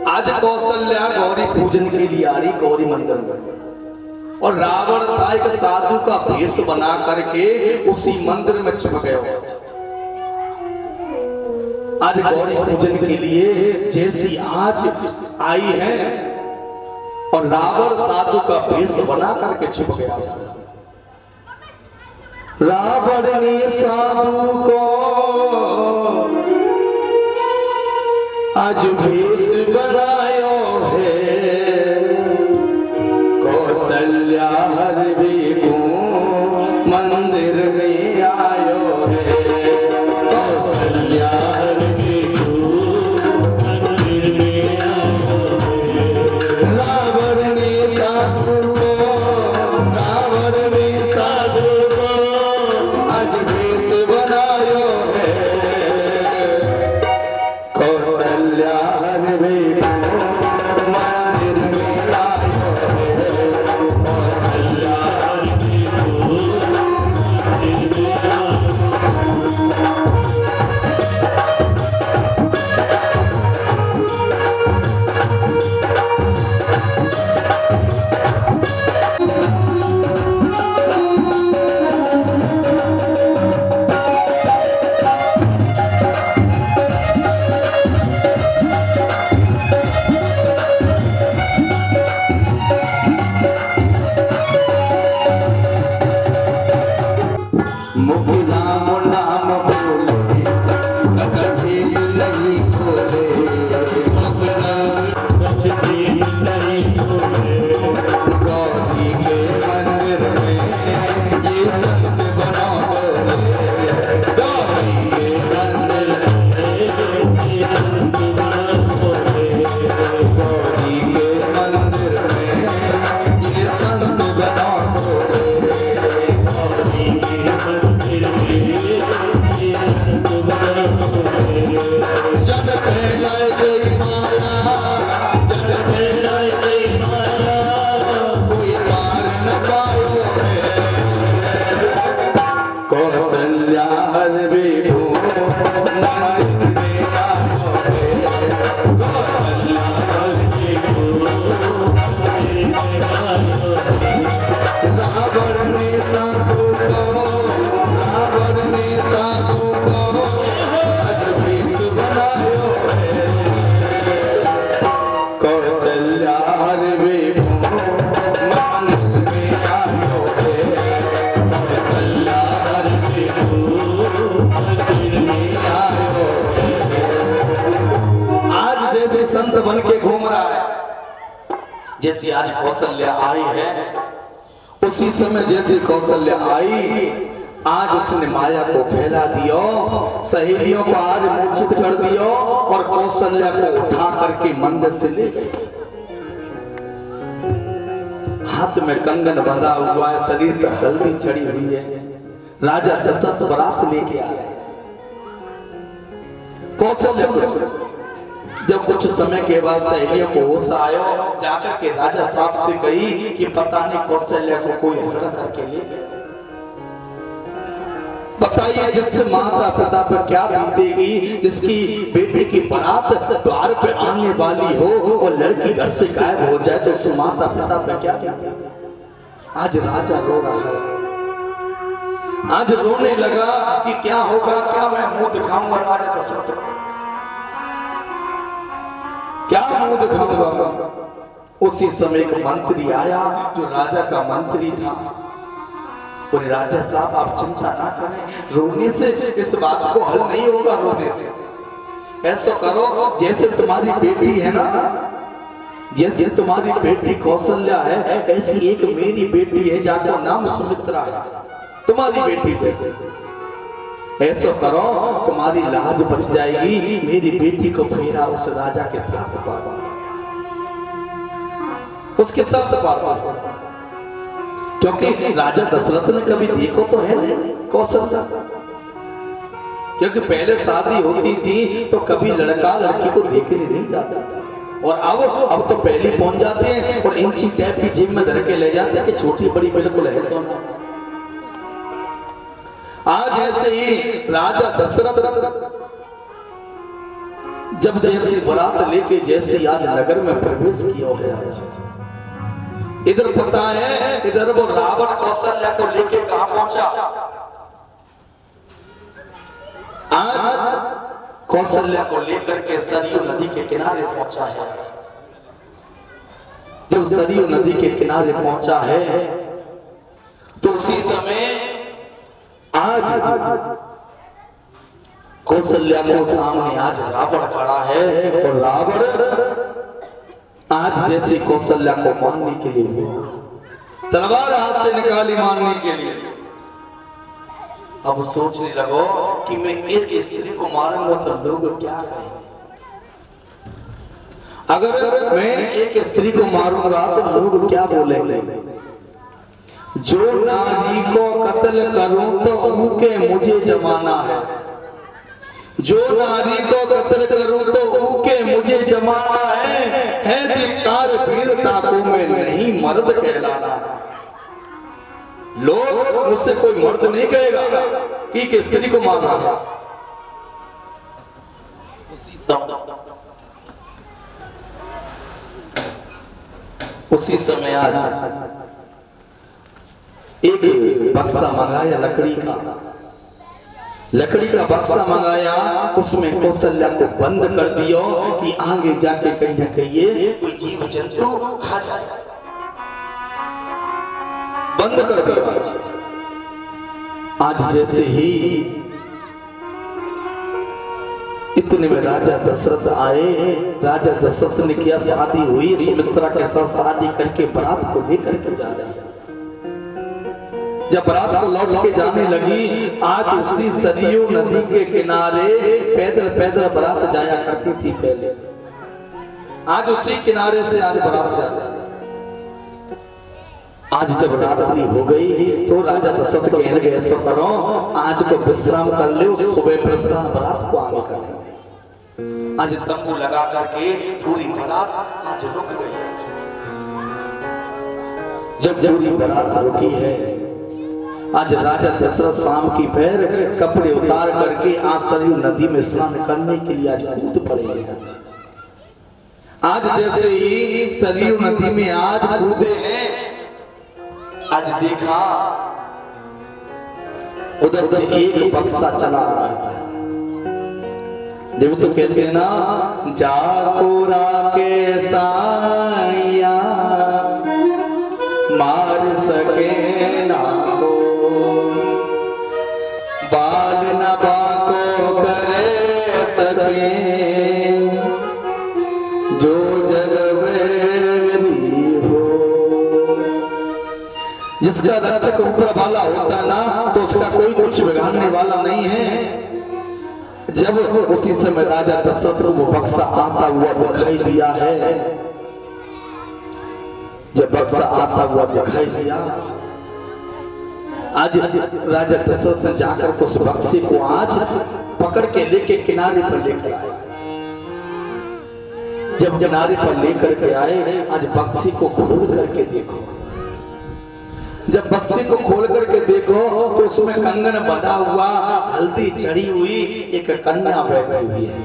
आज कौशल्या गौरी पूजन के लिए आ रही गौरी मंदिर में, और रावण था एक साधु का भेष बना करके उसी मंदिर में छुप गया। आज गौरी पूजन के लिए जैसी आज आई है, और रावण साधु का भेष बना करके छुप गया उसमें। रावण ने साधु को आज भेष बनायो है, कौशल्या हर भी को मंदिर में आयो है, कौशल्या हर भी को मंदिर में आयो है। रावण ने साधु को, रावण ने साधु को आज भेष बनायो है, कौशल्या हर भी को मंदिर में आयो है, कौशल्या हर भी को मंदिर में आयो है। मुख राम नाम बोले, कछ भेद नहीं खोले, मुख राम कछ भेद नहीं खोले। गौरी के मंदिर में ये संत बना बोले, गौरी के मंदिर में ये संत बना खोले। गौरी के मंदिर में ये संत बना बोले, गौरी के मंदिर में साधु को, रावण ने साधु को अजबीस बनायो है। कौशल्या रे मंगल में आयो है। कौशल्या रे मंगल में आयो है। आज जैसे संत बन के घूम रहा है, जैसी आज कौशल्या आई है, उसी समय जैसे कौशल्या आई, आज उसने माया को फैला दियो, सहेलियों को आज मूर्छित कर दियो और कौशल्या को उठा करके मंदिर से ले गए। हाथ में कंगन बंधा हुआ है, शरीर पर हल्दी चढ़ी हुई है। राजा दशरथ बारात लेके आए। कौशल्या को जब कुछ समय के बाद सहेलियों को होश आयो, जाकर के राजा साहब से कही कि पता नहीं कौशल्या को कोई हत्या करके ले गया। बताइए, जिससे माता पिता पर क्या बीतेगी, जिसकी बेटी की बारात द्वार पे आने वाली हो और लड़की घर से गायब हो जाए तो उस माता पिता पर क्या बीतेगी। आज राजा रो रहा है, आज रोने लगा कि क्या होगा, क्या मैं मुंह दिखाऊंगा राजा दशरथ को, क्या मुंह दिखाऊंगा। उसी समय एक मंत्री आया जो राजा का मंत्री था। बोले राजा साहब आप चिंता ना करें, रोने से इस बात को हल नहीं होगा। रोने से ऐसा करो, जैसे तुम्हारी बेटी है ना, जैसे तुम्हारी बेटी कौशल्या है, ऐसी एक मेरी बेटी है जिसका नाम सुमित्रा है, तुम्हारी बेटी जैसे। ऐसा करो, तुम्हारी लाज बच जाएगी, मेरी बेटी को फेरा उस राजा के साथ पाओ, उसके साथ पाओ। क्योंकि राजा दशरथ ने कभी देखो तो है नहीं कौशल्या, क्योंकि पहले शादी होती थी तो कभी लड़का लड़की को देखने नहीं जाता था, और अब तो पहले पहुंच जाते हैं और इंची टैप की जेब में धर के ले जाते हैं कि छोटी बड़ी बिल्कुल है तो ना। आज ऐसे ही राजा दशरथ जब जैसी बारात लेके जैसे आज नगर में प्रवेश किया है, आज इधर पता है, इधर वो रावण कौशल्या को लेके कहां पहुंचा। आज कौशल्या को लेकर के सरयू नदी के किनारे पहुंचा है। जब सरयू नदी के किनारे पहुंचा है तो उसी समय आज कौशल्या को सामने आज रावण खड़ा है, और रावण आज जैसे कौशल्या को मारने के लिए तलवार हाथ से निकाली मारने के लिए। अब सोचने लगो कि मैं एक स्त्री को मारूंगा तो लोग क्या कहेंगे, अगर मैं एक स्त्री को मारूंगा तो लोग क्या बोलेंगे। जो नारी को कत्ल करूं तो ऊके मुझे जमाना है, जो नारी को कत्ल करूं तो ऊके मुझे जमाना है धिक्कार वीरता को मैं नहीं मर्द कहलाना। लोग मुझसे कोई मर्द नहीं कहेगा कि एक स्त्री को मार रहा है। उसी समय आज एक बक्सा मंगाया लकड़ी का बक्सा मंगाया, उसमें कौशल्या को बंद कर दियो कि आगे जाके कहीं ना कहीं ये कोई जीव जंतु खा जाए। बंद कर दिया। आज जैसे ही इतने में राजा दशरथ आए। राजा दशरथ ने किया, शादी हुई, सुमित्रा के साथ शादी करके बारात को लेकर के जा रहे हैं। जब बारात को लौट के जाने लगी, आज उसी सरयू नदी के किनारे पैदल पैदल बारात जाया करती थी पहले, आज उसी किनारे से आज बारात जा रही। आज जब रात्रि हो गई तो राजा दशरथ कहने लगे, ऐसा करो आज को विश्राम कर लो, सुबह प्रस्थान बारात को आगे करेंगे। आज तंबू लगा करके पूरी बारात आज रुक गई। जब पूरी बारात रुकी है, आज राजा दशरथ शाम की पैर कपड़े उतार करके आज सरयू नदी में स्नान करने के लिए आज कूद पड़े हैं। आज जैसे ही सरयू नदी में आज कूदे हैं, आज देखा उधर से एक बक्सा चला आ रहा था। जब तो कहते हैं ना, जाकोरा के साया मार सके ना को, बाल न बाको करे सके, जो जग वेरी हो। जिसका रक्षक ऊपर वाला होता ना, तो उसका कोई कुछ बिगाड़ने वाला नहीं है। जब उसी समय राजा दशरथ को वो बक्सा आता हुआ दिखाई दिया है, जब बक्सा आता हुआ दिखाई दिया, आज राजा दशरथ ने जाकर उस बक्से को आज पकड़ के लेके किनारे पर लेकर आए। जब किनारे पर लेकर के आए, आज बक्से को खोल करके देखो। जब बक्से को खोल करके देखो तो उसमें कंगन बंधा हुआ, हल्दी चढ़ी हुई एक कन्या बैठी हुई है।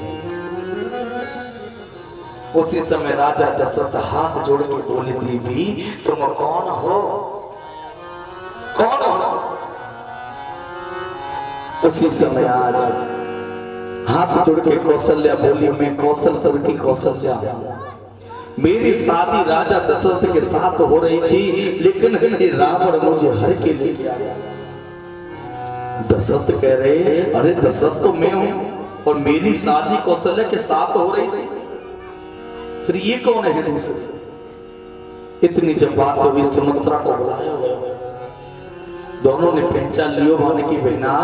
उसी समय राजा दशरथ हाथ जोड़ के बोले, देवी तुम कौन हो, कौन हो? उसी समय आज हाथ जोड़ के कौशल्या बोली, मैं कौशलपुर की कौशल्या, मेरी शादी राजा दशरथ के साथ हो रही थी, लेकिन ये रावण मुझे हर के लेके आया। दशरथ कह रहे, अरे दशरथ तो मैं हूं और मेरी शादी कौशल्या के साथ हो रही थी, फिर ये कौन है दूसरे? इतनी जब बात हुई, सुमित्रा को बुलाया गया। दोनों ने पहचान लियो, माने की बहना,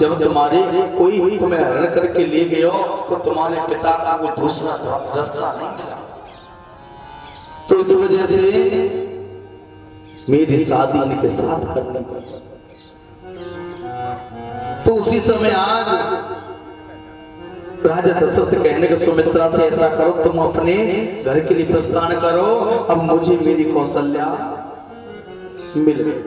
जब तुम्हारे कोई तुम्हें हरण करके ले गयो तो तुम्हारे पिता का कोई दूसरा रास्ता नहीं मिला, तो इस वजह से मेरी शादी इनके साथ करनी पड़ी। तो उसी समय आज राजा दशरथ कहने के सुमित्रा से, ऐसा करो तुम अपने घर के लिए प्रस्थान करो, अब मुझे मेरी कौशल्या मिल गई।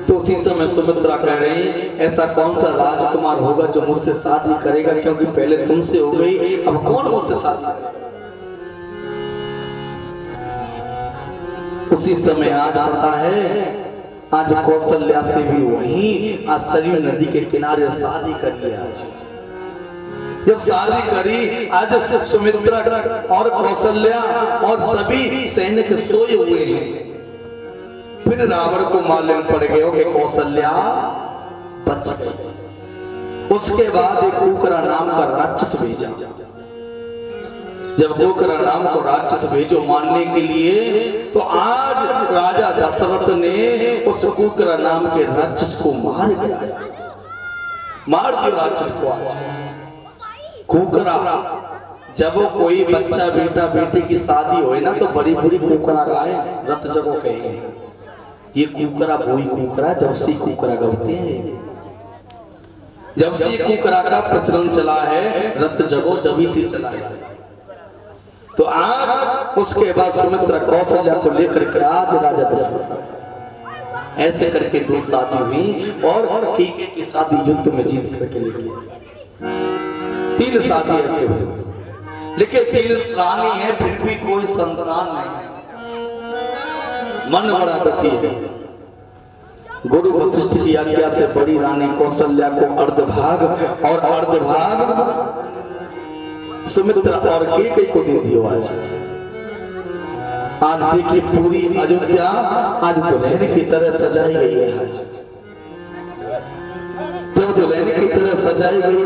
तो उसी समय सुमित्रा कह रही, ऐसा कौन सा राजकुमार होगा जो मुझसे शादी करेगा, क्योंकि पहले तुमसे हो गई, अब कौन मुझसे शादी करेगा? उसी समय आज पता है, आज कौशल्या से भी वही आज सरयू नदी के किनारे शादी करी है। आज जब शादी करी, आज सुमित्रा और कौशल्या और सभी सैनिक सोए हुए हैं। फिर रावण को मालूम पड़ गया कि कौशल्या बच गई। उसके बाद एक कुकरा नाम का राक्षस भेजा। जब कुकरा नाम को राक्षस भेजो मारने के लिए, तो आज राजा दशरथ ने उस कुकरा नाम के राक्षस को मार गिराया, मार दिया राक्षस को। आज कुकरा, जब कोई बच्चा बेटा बेटी की शादी होए ना, तो बड़ी बुरी कुकरा गाए, रत जगो कहे, ये कुकरा वही कुकरा जब से कुकरा गवते हैं, जब से कुकरा का प्रचलन चला है, रत जगो जब से चला है। तो आज उसके बाद सुमित्रा कौशल्या को लेकर के आज राजा दशरथ, ऐसे करके दो शादी हुई और कैकेयी की शादी युद्ध में जीत करके लेके आए। 3 शादी ऐसे हुई, लेकिन 3 रानी है, फिर भी कोई संतान नहीं है। मन बड़ा दुखी है। गुरु वशिष्ठ की आज्ञा से बड़ी रानी कौशल्या को अर्धभाग और अर्धभाग सुमित्रा और कैकेयी को दे दियो। आज देखिए पूरी अयोध्या आज दुल्हन की तरह सजाई गई है। जब दुल्हन की तरह सजाई गई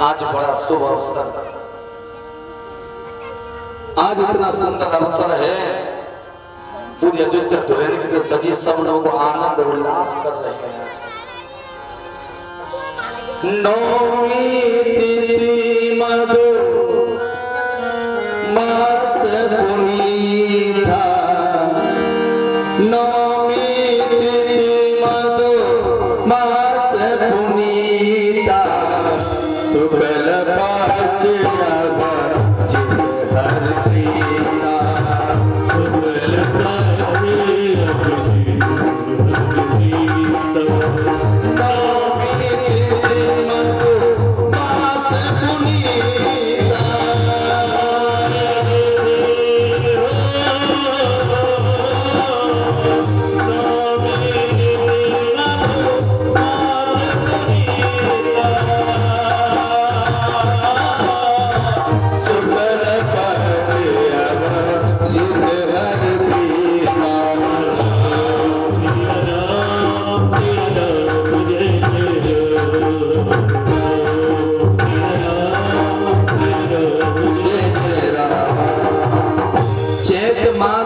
आज बड़ा शुभ अवसर, आज इतना सुंदर अवसर है, पूरी अयोध्या दुल्हन की तरह सजी, सब लोग आनंद उल्लास कर रहे हैं। नौमी तिथि मधु मास पुनीता, नौमी तिथि मधु मास पुनीता, शुक्ल पक्ष हर प्रीता, शुक्ल पक्ष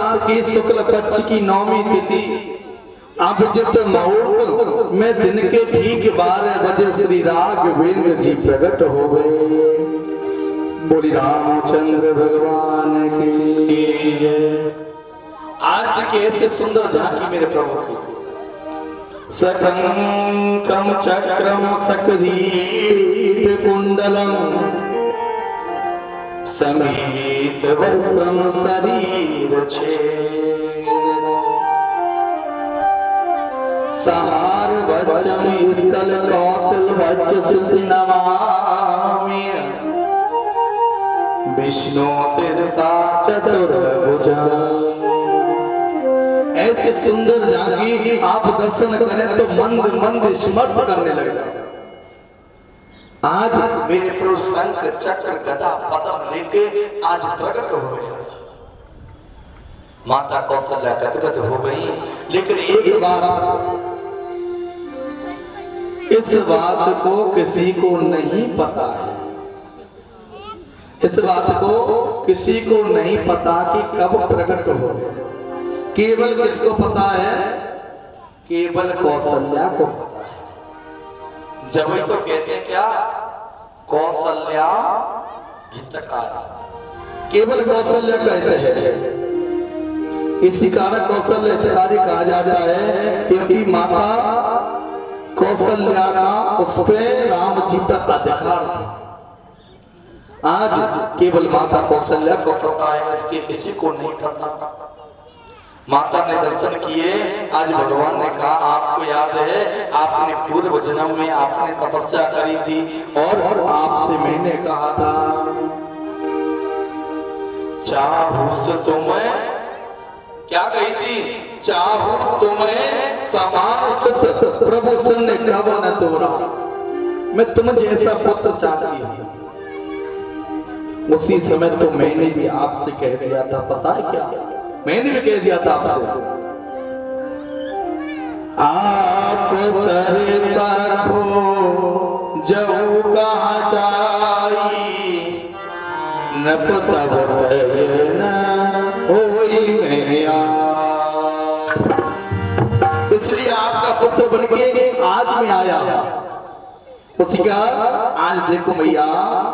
मास की शुक्ल पक्ष की नौमी तिथि अभिजित मुहूर्त में दिन के ठीक 12 बजे श्री राघवेंद्र जी प्रकट हो गए। बोली रामचंद्र भगवान की जय। आज देखिए ऐसे सुंदर झांकी मेरे प्रभु की। सकंकम चक्रम सकरीट कुंडलम समीत वस्त्रम शरीर छेद सहार वचम स्थल कौतल वच सुति नमामि विष्णु शिरसा चतुर्भुजा। ऐसे सुंदर झांकी आप दर्शन करें तो मंद मंद स्मर्थ करने लग जाए। आज मेरे प्रभु शंख चक्र गदा पद्म लेके आज प्रकट हो गए। आज माता कौशल्या गदगद हो गई। लेकिन एक बात, इस बात को किसी को नहीं पता है। इस बात को किसी को नहीं पता कि कब प्रकट हो। केवल किसको पता है? केवल कौशल्या को पता है। जब ही तो कहते हैं क्या, कौशल्या हितकारी। केवल कौशल्या कहते हैं। इसी कारण कौशल्य हितकारी कहा जाता है क्योंकि माता कौशल्या का उस पे राम जी पर अधिकार था। आज केवल माता कौशल्या को पता है, इसके किसी को नहीं पता। माता ने दर्शन किए। आज भगवान ने कहा आपको याद है आपने पूर्व जन्म में आपने तपस्या करी थी और आपसे मैंने कहा था चाहूं से तुम्हें, क्या कही थी? चाहूं तुम्हें समान सुत प्रभु सन ने कहा न तोरा, मैं तुम जैसा पुत्र चाहती हूं। उसी समय तो मैंने भी आपसे कह दिया था, पता है क्या? मैंने भी कह दिया था आपसे, आप सरे साखो जऊ कहाँ जाई न पता बताए न होई मैया। इसलिए आपका पुत्र बन के आज मैं आया। उसी का आज देखो मैया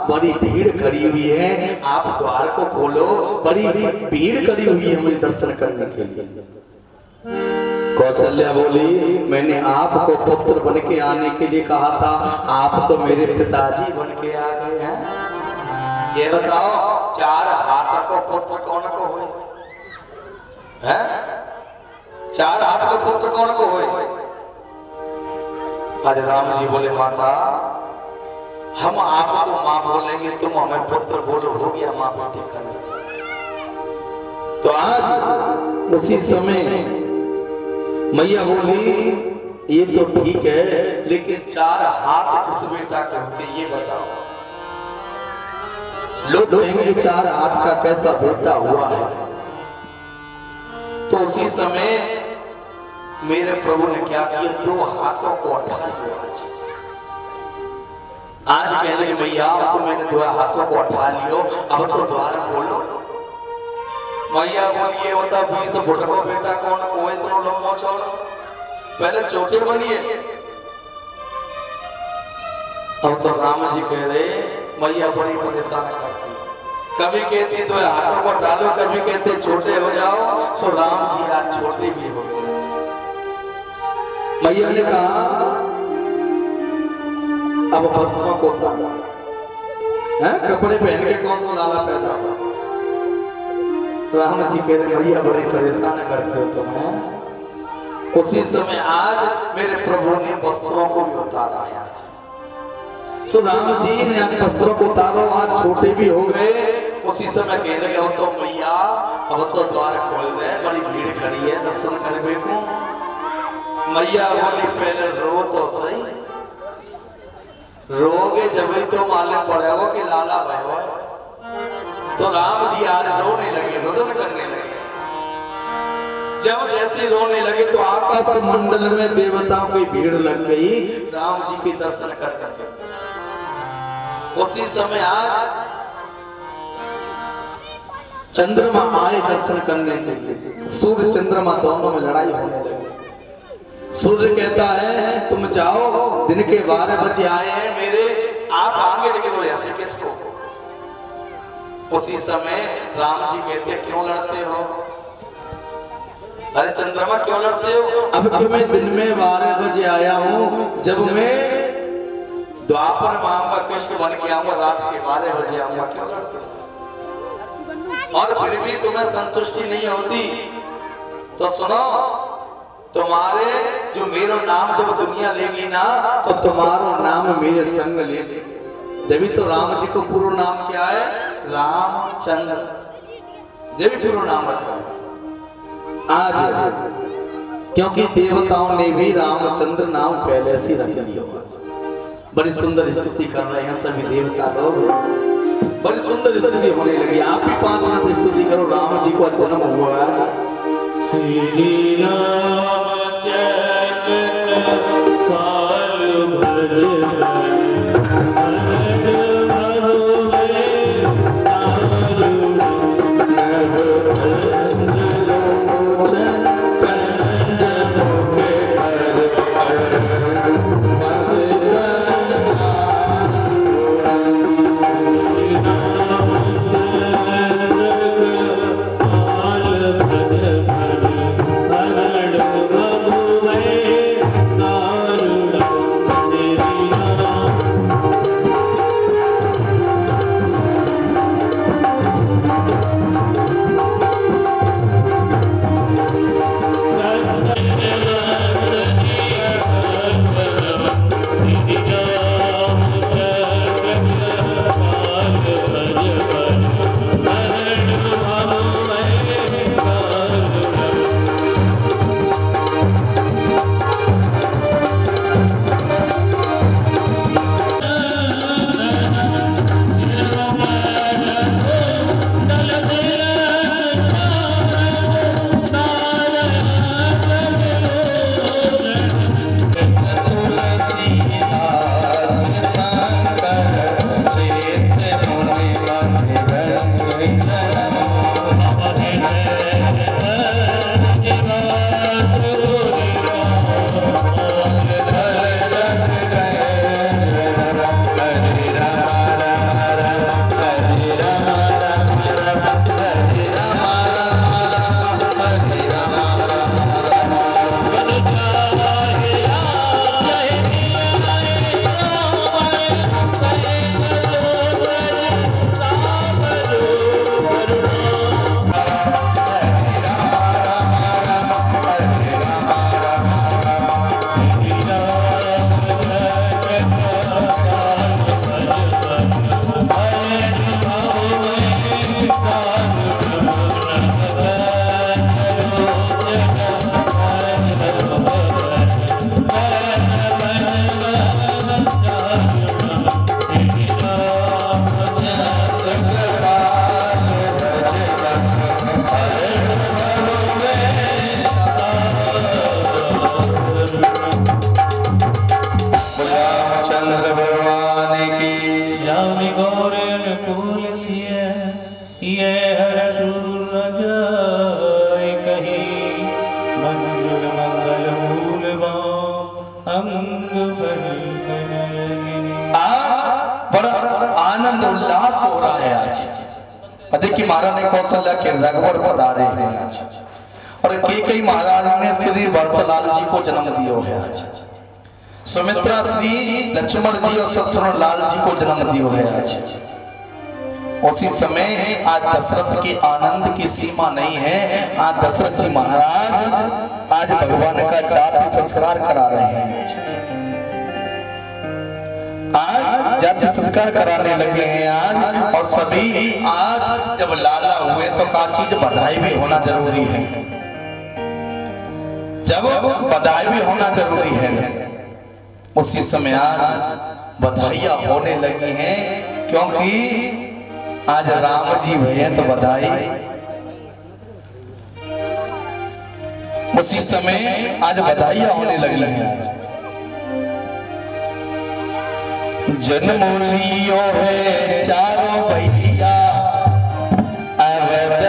बड़ी भीड़ खड़ी हुई है, आप द्वार को खोलो। बड़ी भीड़ खड़ी हुई है मुझे दर्शन करने के लिए। कौशल्या बोली मैंने आपको पुत्र बन के आने के लिए कहा था, आप तो मेरे पिताजी बन के आ गए हैं। ये बताओ 4 हाथ को पुत्र कौन को हुए हैं? 4 हाथ को पुत्र कौन को हुए? आज राम जी बोले माता हम आपको मां बोलेंगे, तुम हमें पुत्र बोलो, हो गया मां बेटी का रिश्ता। तो आज उसी समय मैया बोली ये तो ठीक है, लेकिन 4 हाथ किस बेटा के होते ये बताओ। लोग कहेंगे 4 हाथ का कैसा बेटा हुआ है। तो उसी समय मेरे प्रभु ने क्या किया, 2 हाथों को उठा लिया। आज कहने लगे भैया तो मैंने 2 हाथों को उठा लियो, अब तो द्वार खोलो। मैया बोलिए होता 20 फुट को बेटा कौन को इतना लंबा चौड़ा, पहले छोटे बनिए। अब तो राम जी कह रहे मैया बड़ी परेशान करती, कभी कहती 2 हाथों को डालो, कभी कहते छोटे हो जाओ। सो राम जी आज छोटे भी हो गए। मैया ने कहा अब वस्त्रों को उतारो, कपड़े पहन के कौन सा लाला पैदा हुआ। राम जी कह रहे भैया बड़े परेशान करते हो तुम्हें। उसी समय आज मेरे प्रभु ने वस्त्रों को भी उतारा है। आज सो राम जी ने आज वस्त्रों को उतारो, आज छोटे भी हो गए। उसी समय कह रहे हो तो मैया अब तो द्वार खोल दे, बड़ी भीड़ खड़ी है, दर्शन करने को। मैया बोली पहले रो तो सही, रोगे जब ही तो मालूम पड़ेगा कि लाला भाई हो। तो राम जी आज रोने लगे, रुदन करने लगे। जब जैसे रोने लगे तो आकाश मंडल में देवताओं की भीड़ लग गई राम जी के दर्शन करने के। उसी समय आज चंद्रमा आए दर्शन करने के लिए। सूर्य चंद्रमा दोनों में लड़ाई होने लगी। सूर्य कहता है तुम जाओ, दिन के 12 बजे आए हैं मेरे, आप आगे निकलो यहाँ से, किसको? उसी समय राम जी कहते क्यों लड़ते हो? अरे चंद्रमा क्यों लड़ते हो? अब कि मैं दिन में 12 बजे आया हूँ, जब मैं द्वापर में आऊंगा, कृष्ण बन के आऊंगा, रात के 12 बजे आऊंगा, क्यों लड़ते हो? और फिर भी तुम्हें संतुष्टि नहीं होती तो सुनो, तुम्हारे जो मेरा नाम जब दुनिया लेगी ना, तो तुम्हारा नाम मेरे संग लेगी। जब तो राम जी को पूरा नाम क्या है? रामचंद्र, जब पूरा नाम रखा है आज, क्योंकि देवताओं ने भी रामचंद्र नाम पहले से रख लिया। बड़ी सुंदर स्तुति कर रहे हैं सभी देवता लोग, बड़ी सुंदर स्तुति होने लगी। आप भी 5 मिनट स्तुति करो, राम जी को जन्म हुआ है। श्री रामचंद्र काल भज बड़ा आनंद उल्लास हो रहा है आज। देखिए महारानी कौशल्या के रघुवर पधारे हैं आज, और कई महारानी ने श्री भरतलाल जी को जन्म दियो है आज। सुमित्रा श्री लक्ष्मण जी और शत्रुघ्न लाल जी को जन्म दियो है आज। उसी समय आज दशरथ के आनंद की सीमा नहीं है। आज दशरथ जी महाराज आज भगवान का जाति संस्कार करा रहे हैं। आज जाति संस्कार कराने लगे हैं आज, और सभी आज जब लाला हुए तो का चीज बधाई भी होना जरूरी है। जब बधाई भी होना जरूरी है, उसी समय आज बधाइयां होने लगी हैं, क्योंकि आज राम जी भैया तो बधाई। उसी समय आज बधाइयां होने लगी हैं। जन्म लियो है चारों भैया अवध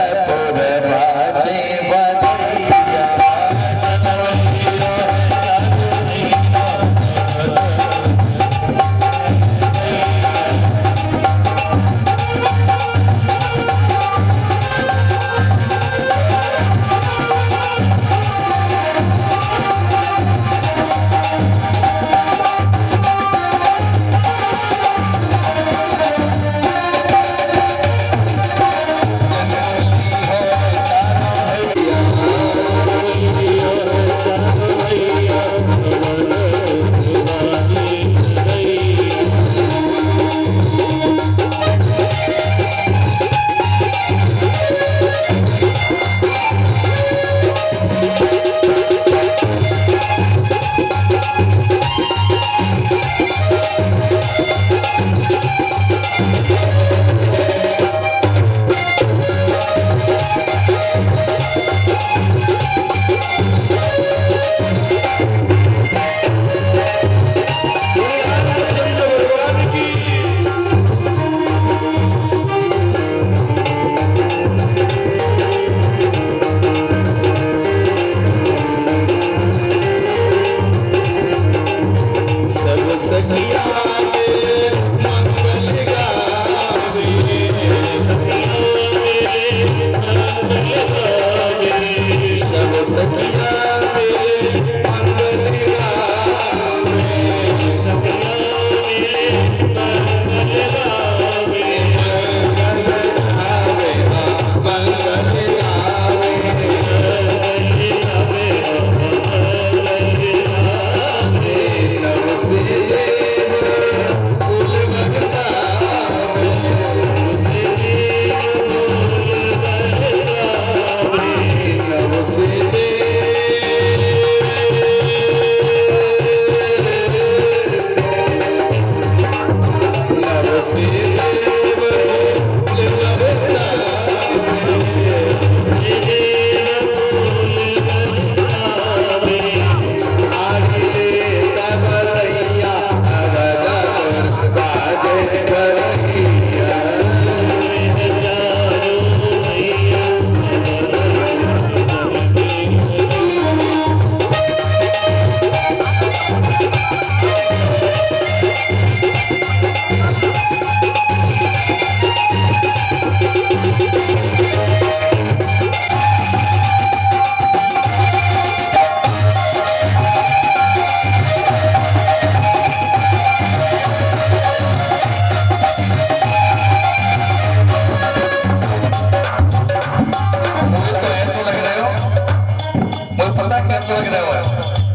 लग रहे हो,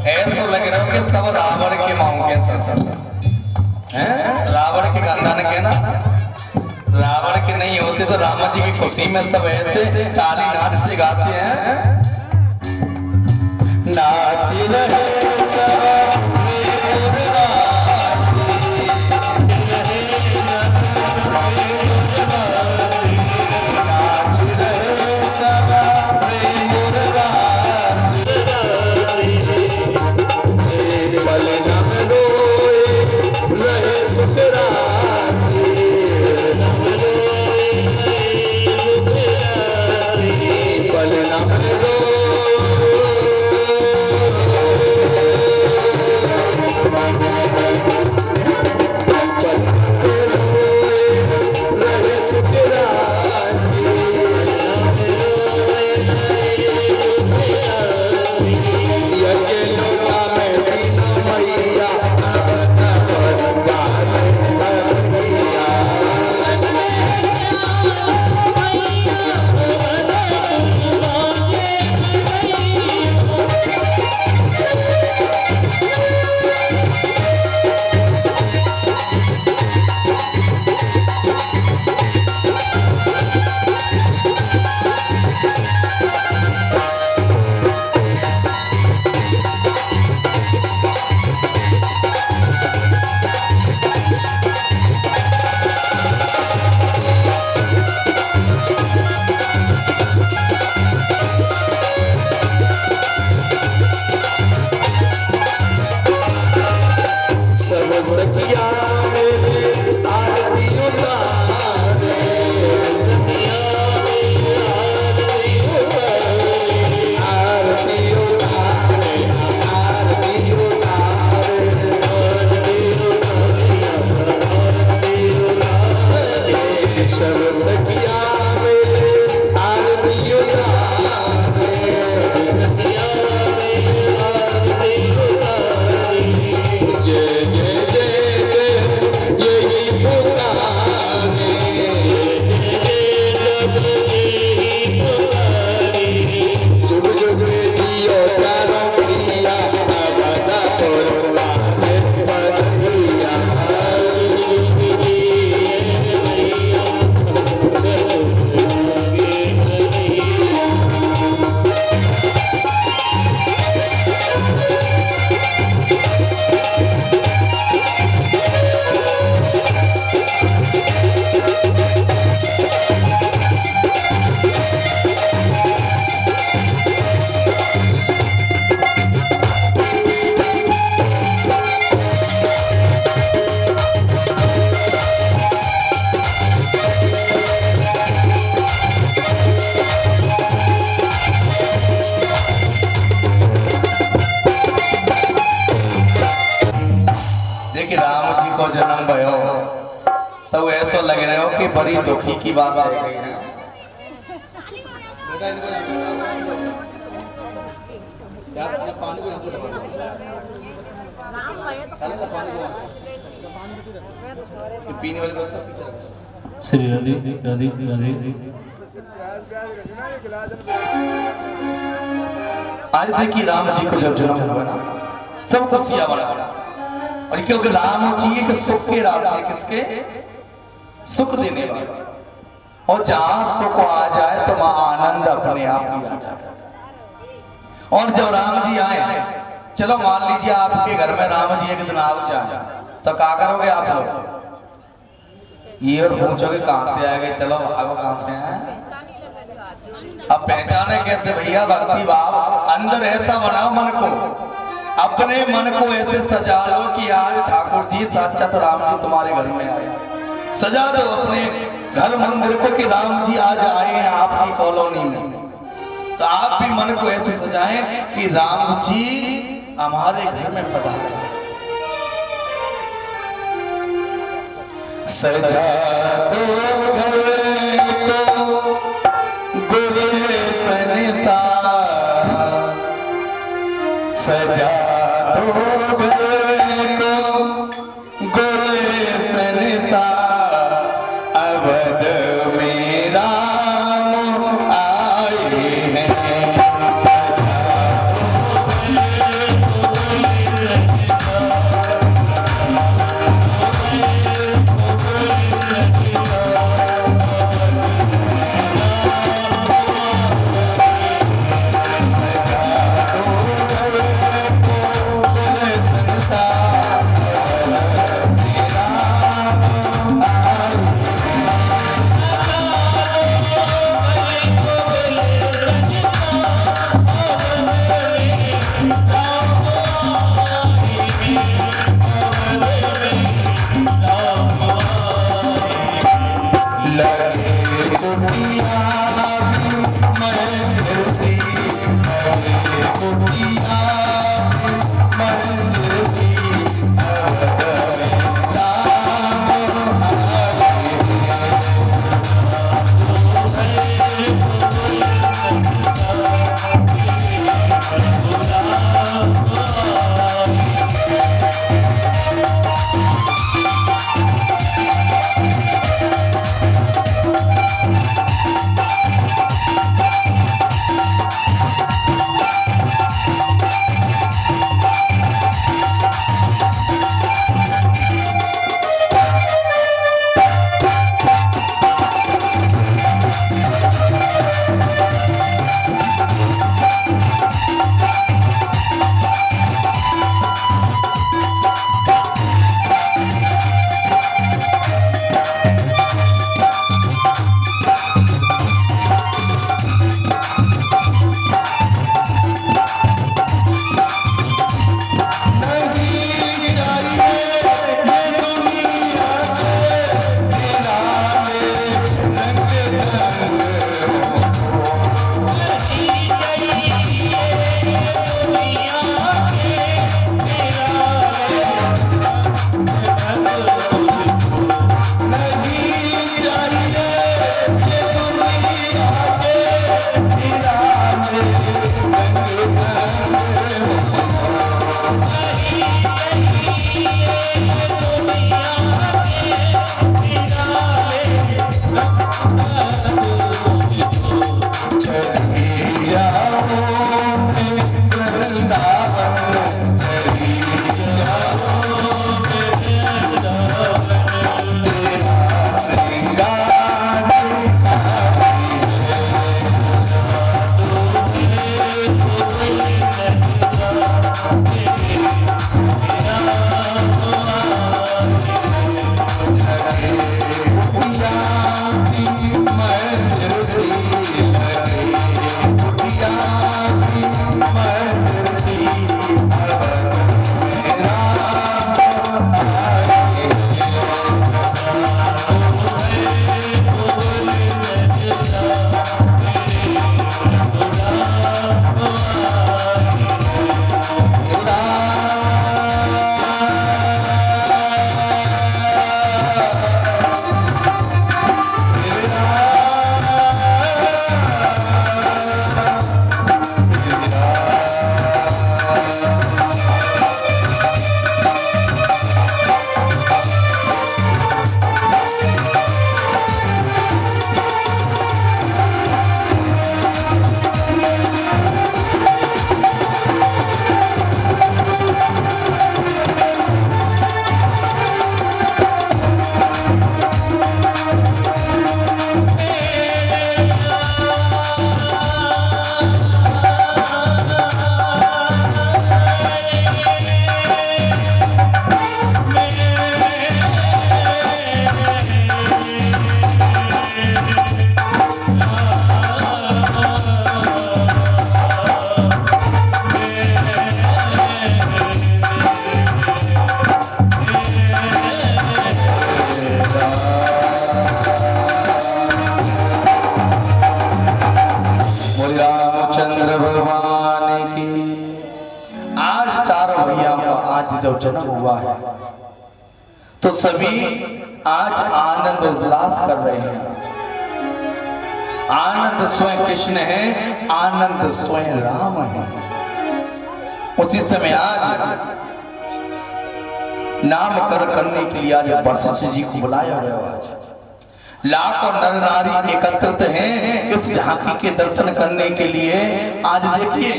ऐसा लग रहे हो कि सब रावण के मांग के साथ हैं। रावण के खानदान के ना, रावण के नहीं होते तो राम जी की खुशी में सब ऐसे ताली नाच से गाते हैं। नाच रहे सब बड़ी दुखी की बात है। पीने वाली व्यवस्था श्री राधे राधे राधे। आज देखिए राम जी को जब जन्म हुआ ना, सब खुशियां बना, और क्योंकि राम जी एक सुख के रास्ते, किसके सुख देने वाला, और जहां सुख आ जाए तो वहां आनंद अपने आप ही आ जाता। और जब राम जी आए, चलो मान लीजिए आपके घर में राम जी एक दिन आ जाए, तो क्या करोगे आप लोग? ये और पूछोगे कहां से आए, चलो भागो कहां से आए। अब पहचाने कैसे भैया? भक्ति भाव अंदर ऐसा बनाओ मन को, अपने मन को ऐसे सजा लो कि आज ठाकुर जी साक्षात राम जी तुम्हारे घर में आए। सजा दो अपने घर मंदिर को कि राम जी आज आए हैं आपकी कॉलोनी में। तो आप भी मन को ऐसे सजाएं कि राम जी हमारे घर में पधारे। सजा दो घर को गुलशन सा, सजा दो घर को गुलशन सा, अवध में राम आए हैं। सजा दो जब जन्म हुआ है तो सभी आज आनंद उल्लास कर रहे हैं। आनंद स्वयं कृष्ण है, आनंद स्वयं राम है। उसी समय आज नामकरण करने के लिए आज वशिष्ठ जी को बुलाया गया। आज लाखों नर नारी एकत्रित हैं इस झांकी के दर्शन करने के लिए। आज देखिए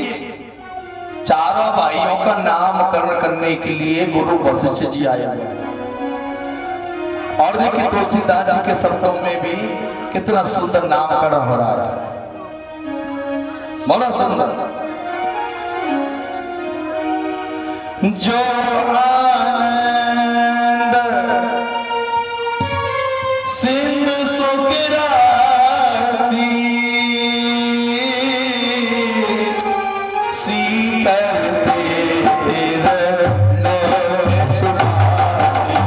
चारों भाइयों का नामकरण करने के लिए गुरु वशिष्ठ जी आए हुए हैं। और देखिए तुलसीदास जी के शब्दों में भी कितना सुंदर नामकरण हो रहा है, बड़ा सुंदर। जो आनंद सिंधु सुख राशि सी करते तेरे लोग सुभाषी।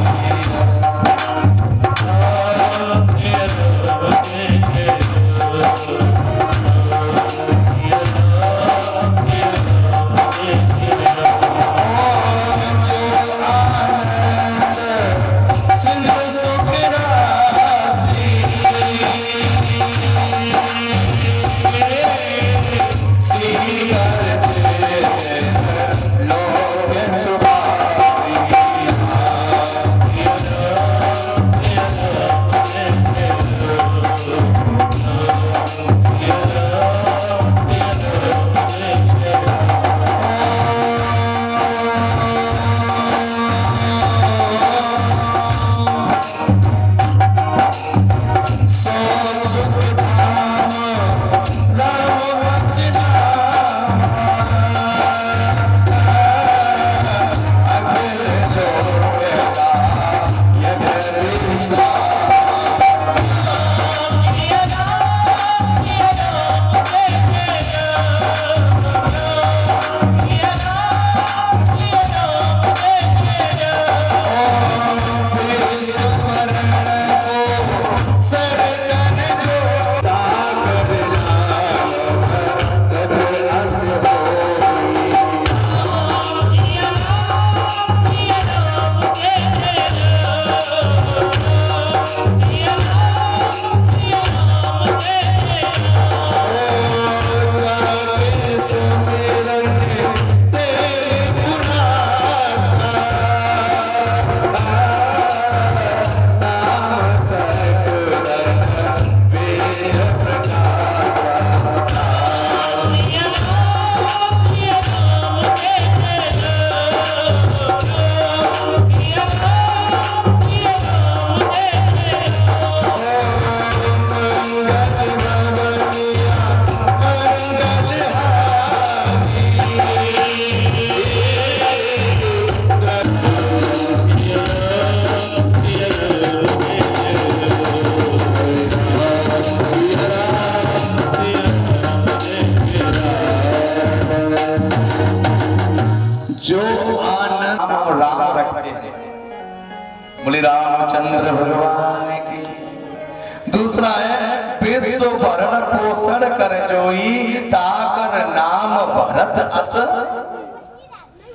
बोले रामचंद्र भगवान की। दूसरा है विश्व भरण पोषण कर जोई ताकर नाम भरत अस।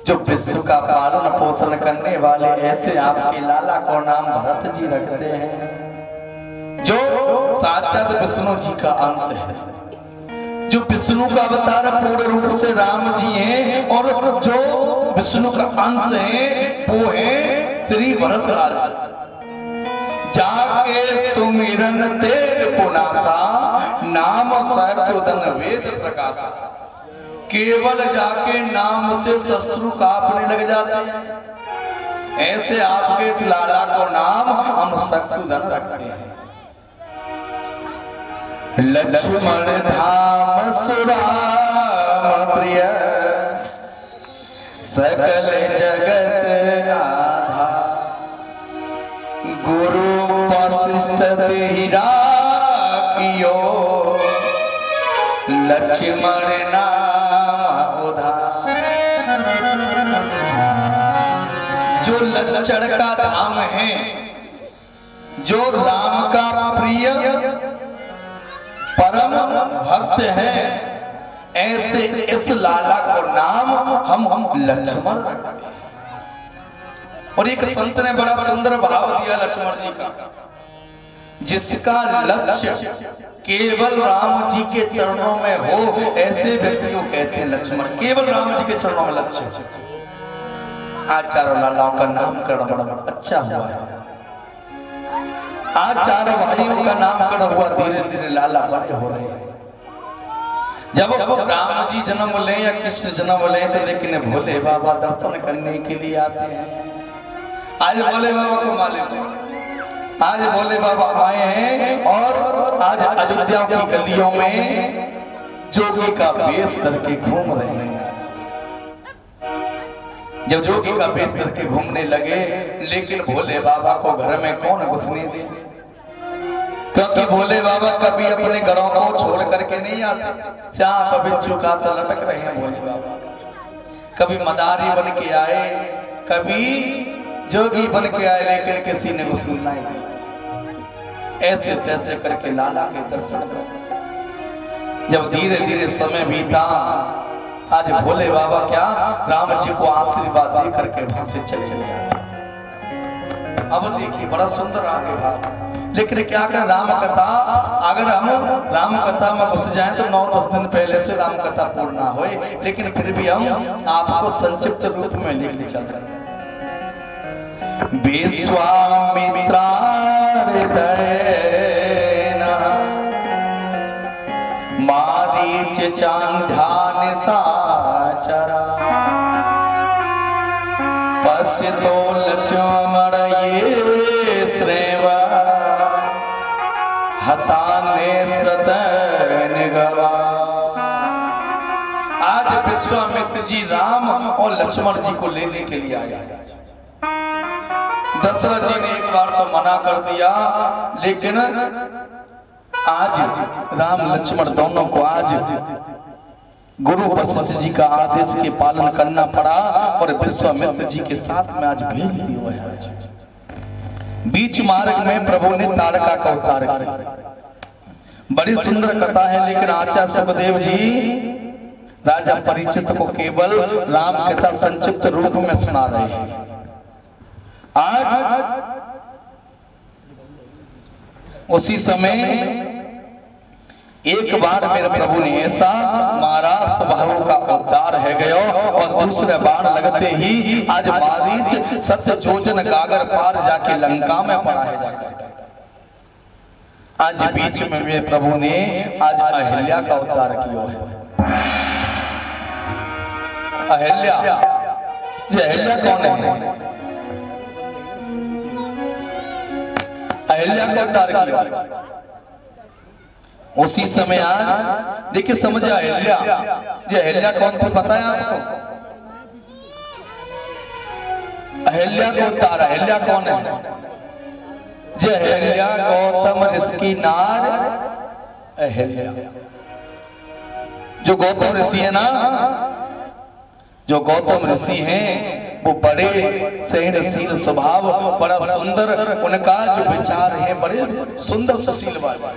जो विश्व का पालन पोषण करने वाले ऐसे आपके लाला को नाम भरत जी रखते हैं, जो साक्षात विष्णु जी का अंश है, जो विष्णु का अवतार पूर्ण रूप से राम जी हैं, और जो विष्णु का अंश है वो है श्री भरतलाल जी। जाके सुमिरन तेज पुनासा नाम सहस्त्रधन वेद प्रकाशा। केवल जाके नाम से शत्रु कांपने लग जाते हैं, ऐसे आपके इस लाला को नाम हम शत्रुधन रखते हैं। लक्ष्मण धाम सुराम प्रिय सकल जगत आधा। गुरु वशिष्ठ तेरा कियो लक्ष्मण नाम उधार। जो लक्षण का धाम है, जो राम का प्रिय परम भक्त है, ऐसे इस लाला को नाम हम लक्ष्मण रखते हैं। और एक संत ने बड़ा सुंदर भाव दिया लक्ष्मण जी का, जिसका लक्ष्य केवल राम जी के चरणों में हो, ऐसे व्यक्ति को कहते हैं लक्ष्मण। केवल राम जी के चरणों में लक्ष्य। आज चारों लालाओं का नामकरण बड़ा अच्छा हुआ है। आज चारों भाइयों का नामकरण हुआ, धीरे धीरे लाला बड़े हो रहे हैं। जब राम जी जन्म ले या कृष्ण जन्म ले तो लेकिन भोले बाबा दर्शन करने के लिए आते हैं। आज भोले बाबा को मालूम, आज भोले बाबा आए हैं और आज अयोध्या की गलियों में जोगी का वेश धर के घूम रहे हैं। जब जोगी का वेश धर के घूमने लगे, लेकिन भोले बाबा को घर में कौन घुसने दे, क्योंकि भोले बाबा कभी अपने घरों को छोड़ करके नहीं आते। सांप बिच्छू खाता लटक रहे हैं भोले बाबा। कभी मदारी बन के आए, कभी जोगी बन के आए, लेकिन किसी ने वसूल नहीं दी। ऐसे तैसे करके लाला के दर्शन कर। जब धीरे धीरे समय बीता, आज भोले बाबा क्या राम जी को आशीर्वाद दे करके वहां से चले गए। अब देखिए बड़ा सुंदर आगे भाव। लेकिन क्या करें, राम कथा अगर हम राम कथा में घुस जाएं तो 9-10 दिन पहले से राम कथा पूर्ण ना होए, लेकिन फिर भी हम आपको संक्षिप्त रूप में लिख चल रहे हैं। विश्वामित्रार्दयेन मारीच चांद्यान साचरा पश्यतो लक्ष्मण ये स्त्रेव हताने सतन गवा। आज विश्वामित्र जी राम और लक्ष्मण जी को लेने के लिए आया। दशरथ जी ने एक बार तो मना कर दिया, लेकिन आज राम लक्ष्मण दोनों को आज गुरु वशिष्ठ जी का आदेश के पालन करना पड़ा और विश्वामित्र जी के साथ में आज भेज दिया है। आज बीच मार्ग में प्रभु ने ताड़का का अवतार किया। बड़ी सुंदर कथा है, लेकिन आचार्य सुखदेव जी राजा परीक्षित को केवल राम कथा संक्षिप्त रूप में सुना रहे हैं। आज उसी समय एक बार मेरे प्रभु ने ऐसा मारा, स्वभाव का उद्धार है गयो, और दूसरे बाण लगते ही आज मारीच 7 योजन गागर पार जाके लंका में पड़ा है जाकर। आज बीच में मेरे प्रभु ने आज अहिल्या का उद्धार किया है। अहिल्या, ये अहिल्या कौन है? अहिल्या का उद्धार किया। उसी समय आज देखिए, समझे अहिल्या, ये अहिल्या कौन थी पता है आपको? अहिल्या को उतारा। अहिल्या कौन है? जे अहिल्या गौतम ऋषि की नार अहिल्या। जो गौतम ऋषि है ना, जो गौतम ऋषि हैं वो बड़े सहनशील स्वभाव, बड़ा सुंदर उनका जो विचार है, बड़े सुंदर सुशील वाले।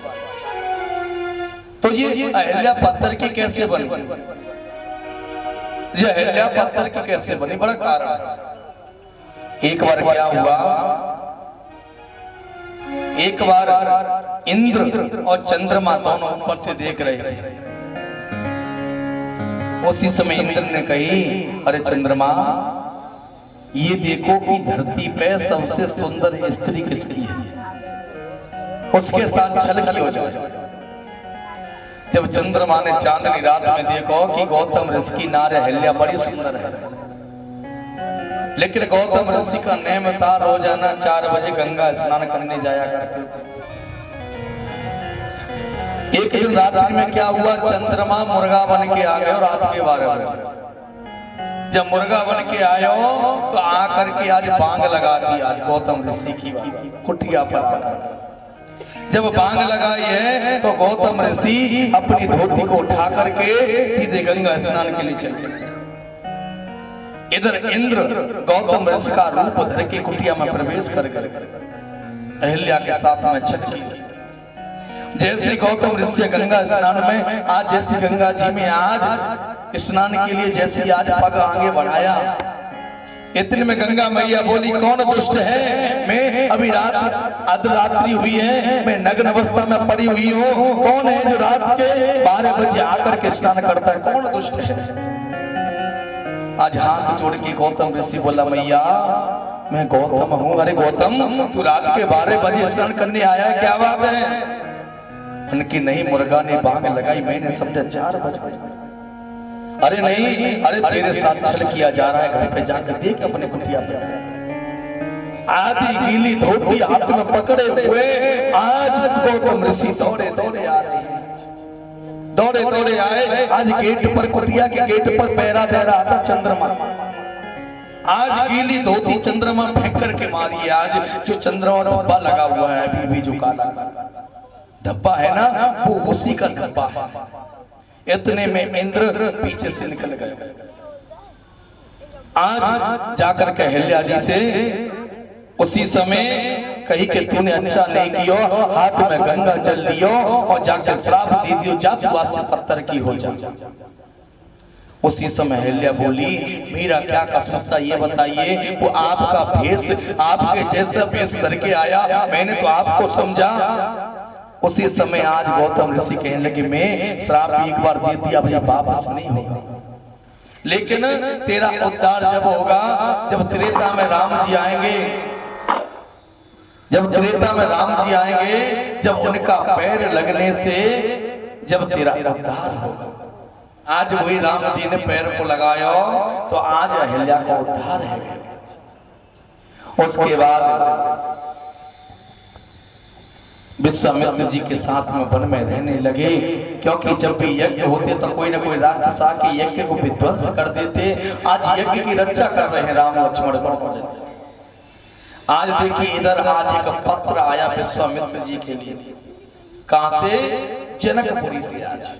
तो ये अहिल्या पत्थर की कैसे बनी? ये अहिल्या पत्थर की कैसे बनी? बड़ा कारण है। एक बार क्या हुआ, एक बार इंद्र और चंद्रमा दोनों ऊपर से देख रहे थे। उसी समय इंद्र ने कही, अरे चंद्रमा, ये देखो कि धरती पे सबसे सुंदर स्त्री किसकी है, उसके साथ छल की हो जाए। जब चंद्रमा ने चांदनी रात में देखो कि गौतम ऋषि की नार अहिल्या बड़ी सुंदर है, लेकिन गौतम ऋषि का नेम था रोजाना 4 बजे गंगा स्नान करने जाया करते थे। एक दिन रात्रि में क्या हुआ, चंद्रमा मुर्गा बन के आ गए रात के 12 बजे। जब मुर्गा बन के आयो तो आकर के आज बांग लगा दी, आज गौतम ऋषि की कुटिया पर आकर। जब बांग लगाई है तो गौतम ऋषि अपनी धोती को उठा करके सीधे गंगा स्नान के लिए चले। इधर इंद्र गौतम ऋषि का रूप धर के कुटिया में प्रवेश कर गए, अहिल्या के साथ में छल की। जैसे गौतम ऋषि गंगा स्नान में आज, जैसे गंगा जी में आज स्नान के लिए जैसे आज पग आगे बढ़ाया, इतने में गंगा मैया बोली, कौन दुष्ट है? मैं अभी रात अर्धरात्रि हुई है, मैं नग्न अवस्था में पड़ी हुई हूँ। कौन है जो रात के 12 बजे आकर के स्नान करता है? कौन दुष्ट है? आज हाथ जोड़ के गौतम ऋषि बोला, मैया मैं गौतम हूँ। अरे गौतम, तू रात के 12 बजे स्नान करने आया है, क्या बात है? उनकी नहीं, मुर्गा ने बांग लगाई, मैंने समझा 4 बजे। अरे नहीं, अरे तेरे साथ छल किया जा रहा है, घर पे जाकर देख अपने कुटिया पे। आधी गीली धोती हाथ में पकड़े हुए आज गौतम ऋषि दौड़े दौड़े आ रहे हैं, दौड़े दौड़े आए। आज गेट पर, कुटिया के गेट पर पहरा दे रहा था चंद्रमा। आज गीली धोती चंद्रमा फेंक करके मारी है। आज जो चंद्रमा धब्बा लगा हुआ है, अभी भी जो काला धब्बा है ना, वो उसी का धब्बा है। इतने में इंद्र पीछे से निकल गए। आज जाकर के अहिल्या जी से उसी समय कही कि तूने अच्छा नहीं किया, हाथ में गंगा जल लियो और जाके श्राप दे दियो, जा तू आज से पत्थर की हो जा। उसी समय अहिल्या बोली, मेरा क्या कसूर था ये बताइए। वो आपका भेष, आपके जैसा भेष धर के आया, मैंने तो आपको समझा। उसी समय आज गौतम ऋषि कहने लगे, मैं श्राप एक बार दे दिया, अब ये वापस नहीं होगा, लेकिन तेरा उद्धार जब होगा जब त्रेता में राम जी आएंगे, जब त्रेता में राम जी आएंगे, जब उनका पैर लगने से जब तेरा उद्धार होगा। आज वही राम जी ने पैर को लगाया तो आज अहिल्या का उद्धार है। उसके बाद विश्वामित्र जी के साथ में वन में रहने लगे, क्योंकि जब भी यज्ञ होते तो कोई ना कोई राक्षस आके यज्ञ को विध्वंस कर देते। आज यज्ञ की रक्षा कर रहे हैं राम लक्ष्मण दोनों। आज देखिए इधर आज एक पत्र आया विश्वामित्र जी के लिए, कहां से? जनकपुरी से। आज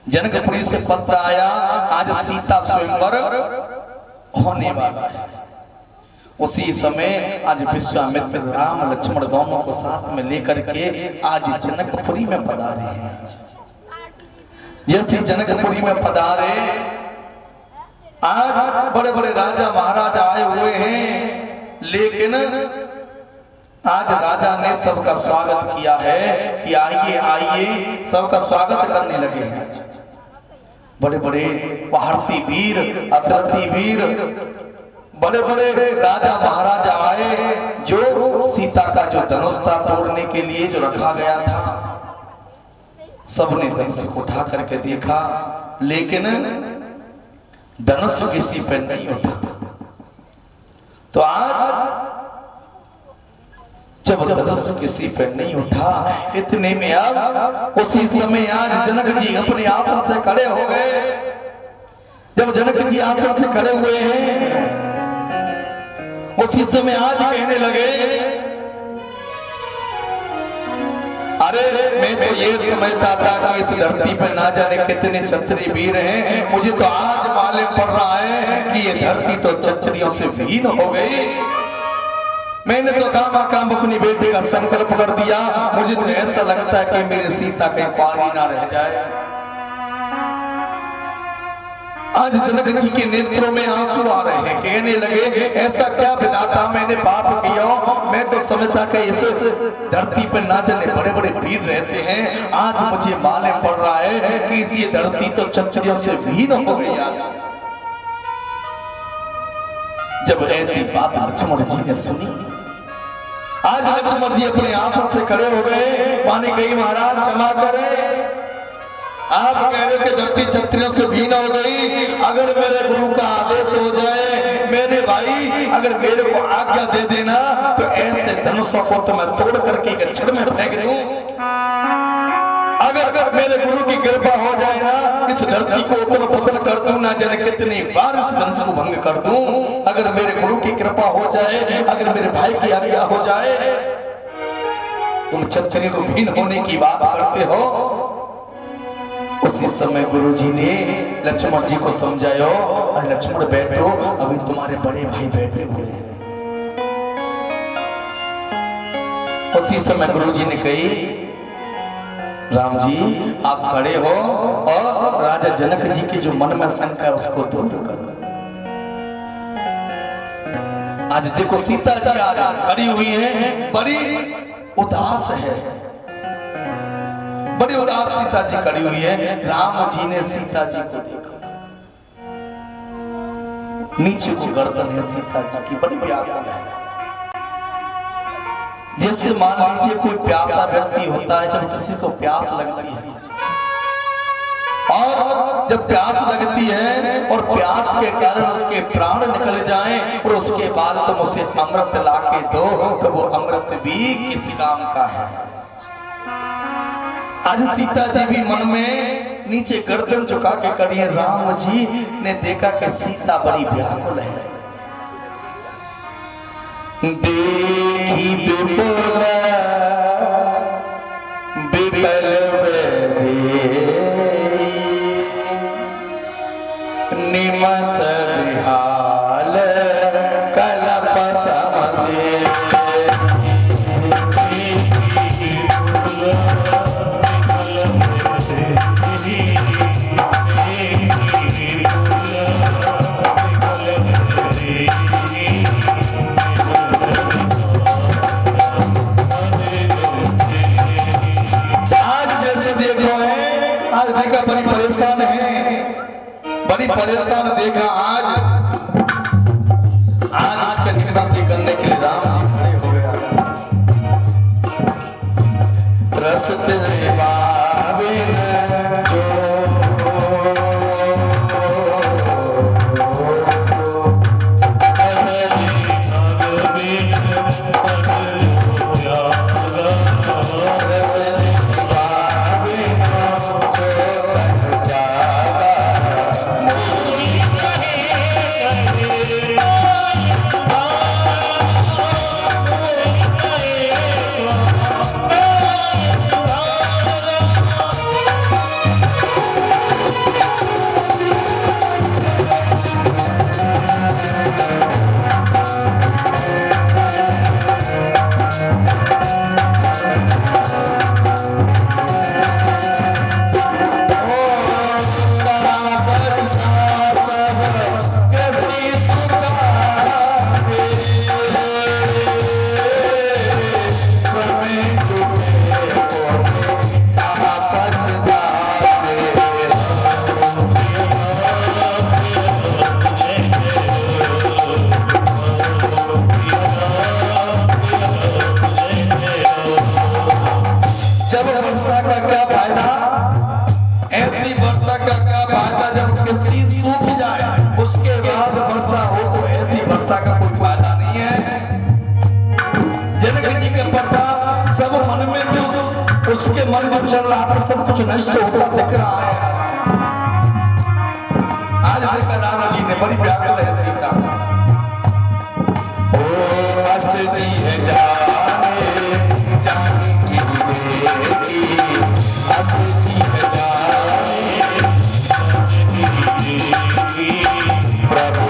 जनकपुरी से पत्र आया, आज सीता स्वयंवर होने वाला है। उसी समय आज विश्वामित्र राम लक्ष्मण दोनों को साथ में लेकर के आज जनकपुरी में पधारे हैं। जैसे जनकपुरी में पधारे, आज बड़े बड़े राजा महाराजा आए हुए हैं, लेकिन आज राजा ने सबका स्वागत किया है कि आइए आइए, सबका स्वागत करने लगे हैं। बड़े बड़े भारती वीर, अतरथी वीर, बड़े बड़े राजा महाराजा आए, जो सीता का जो धनुष था तोड़ने के लिए जो रखा गया था, सबने धनुष को उठा करके देखा, लेकिन धनुष किसी पर नहीं उठा। तो आज जब धनुष किसी पर नहीं उठा, इतने में अब उसी समय आज जनक जी अपने आसन से खड़े हो गए। जब जनक जी आसन से खड़े हुए हैं, उसी समय आज कहने लगे, अरे मैं तो ये समझता था कि इस धरती पर ना जाने कितने क्षत्रिय वीर हैं, मुझे तो आज मालूम पड़ रहा है कि ये धरती तो क्षत्रियों से हीन हो गई। मैंने तो काम अपनी बेटी का संकल्प कर दिया, मुझे तो ऐसा लगता है कि मेरी सीता कहीं कुंवारी ना रह जाए। आज जनक जी के नेत्रों में आंसू आ रहे हैं, कहने लगे, ऐसा क्या विधाता मैंने पाप किया। मैं तो समझता कि इस धरती पर ना जाने बड़े बड़े वीर रहते हैं, आज मुझे मालूम पड़ रहा है कि इस ये धरती तो क्षत्रियों से हीन हो गई। आज जब ऐसी बात लक्ष्मण जी ने सुनी, आज लक्ष्मण जी अपने आसन से खड़े हो गए, माने कही, महाराज क्षमा करें, आप कह रहे हो कि धरती क्षत्रियों से हीन हो गई। अगर मेरे गुरु का आदेश हो जाए, मेरे भाई अगर मेरे को आज्ञा दे देना, तो ऐसे धनुषों को तो मैं तोड़ करके एक छड़ में फेंक दूं। अगर मेरे गुरु की कृपा हो जाए ना, इस धरती को उतल पुतल कर दूं, ना जाने कितनी बार इस धनुष को भंग कर दूं। अगर मेरे गुरु की कृपा हो जाए, अगर मेरे भाई की आज्ञा हो जाए। तुम क्षत्रिय को हीन होने की बात करते हो। उसी समय गुरु जी ने लक्ष्मण जी को समझाया, अरे लक्ष्मण बैठो, अभी तुम्हारे बड़े भाई बैठे हुए हैं। उसी समय गुरु जी ने कही, राम जी आप खड़े हो और राजा जनक जी के जो मन में शंका है उसको दूर करो। आज देखो सीता जी आज खड़ी हुई है, बड़ी उदास है, बड़ी उदास सीता जी खड़ी हुई है। राम जी ने सीता जी को देखा, नीचे को गर्दन है सीता जी की, बड़ी व्याकुल है। जैसे मान लीजिए कोई प्यासा व्यक्ति होता है, जब किसी को प्यास लगती है और जब प्यास लगती है और प्यास के कारण उसके प्राण निकल जाएं और उसके बाद तुम उसे अमृत लाके दो, तो वो अमृत भी किसी काम का है। आज सीता जी भी मन में नीचे गर्दन झुका के खड़ी है। राम जी ने देखा कि सीता बड़ी व्याकुल है। देखी विपुल विपल निमस विहाल कलप समदे परेशान देखा आज इसका निवृत्ति करने के लिए राम जी खड़े हो गया। रस से बाबिन जो उसके मन में चल रहा था सब कुछ नष्ट होता दिख रहा है। आज देखा राम जी ने बड़ी व्याकुल है सीता। ओ अस जी है जाने जानकी बेटी, अस जी है जाने प्रभु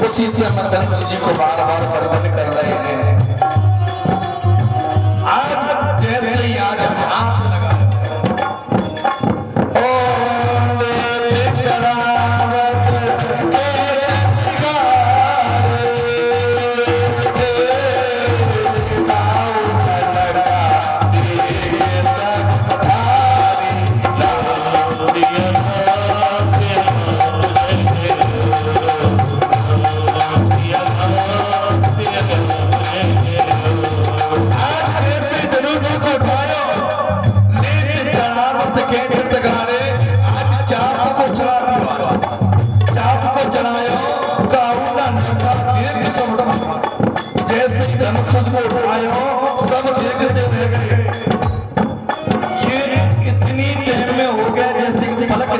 उसी से हम धनुष जी को बार बार वर्णन कर रहे हैं। आज जैसे ही आज हाथ लगा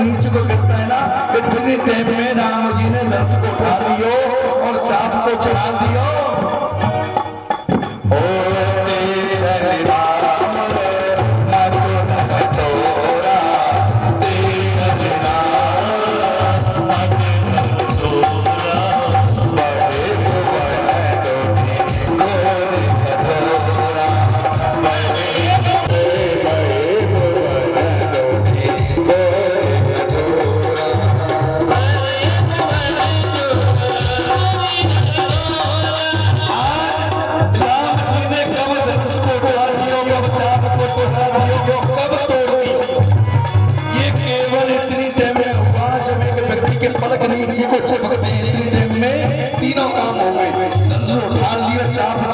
नीचे को गिरता है ना, इतनी टाइम में राम जी ने धनुष को उठा लियो और चाप को चढ़ा दियो।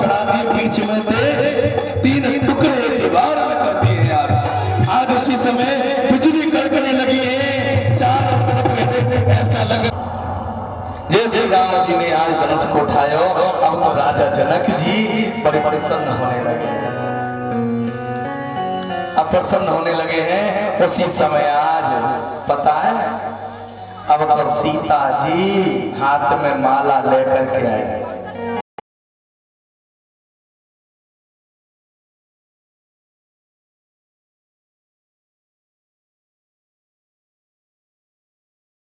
बढ़ा दिए, बीच में थे 3 टुकड़े दीवार में कर दिए हैं यार। आज उसी समय बिजली कड़कने लगी है, चारों तरफ ऐसा लगा जैसे राम जी ने आज धनुष को उठाया। अब तो राजा जनक जी बड़े प्रसन्न होने लगे, अब प्रसन्न होने लगे हैं। उसी समय आज पता है, अब तो सीता जी हाथ में माला लेकर के आए।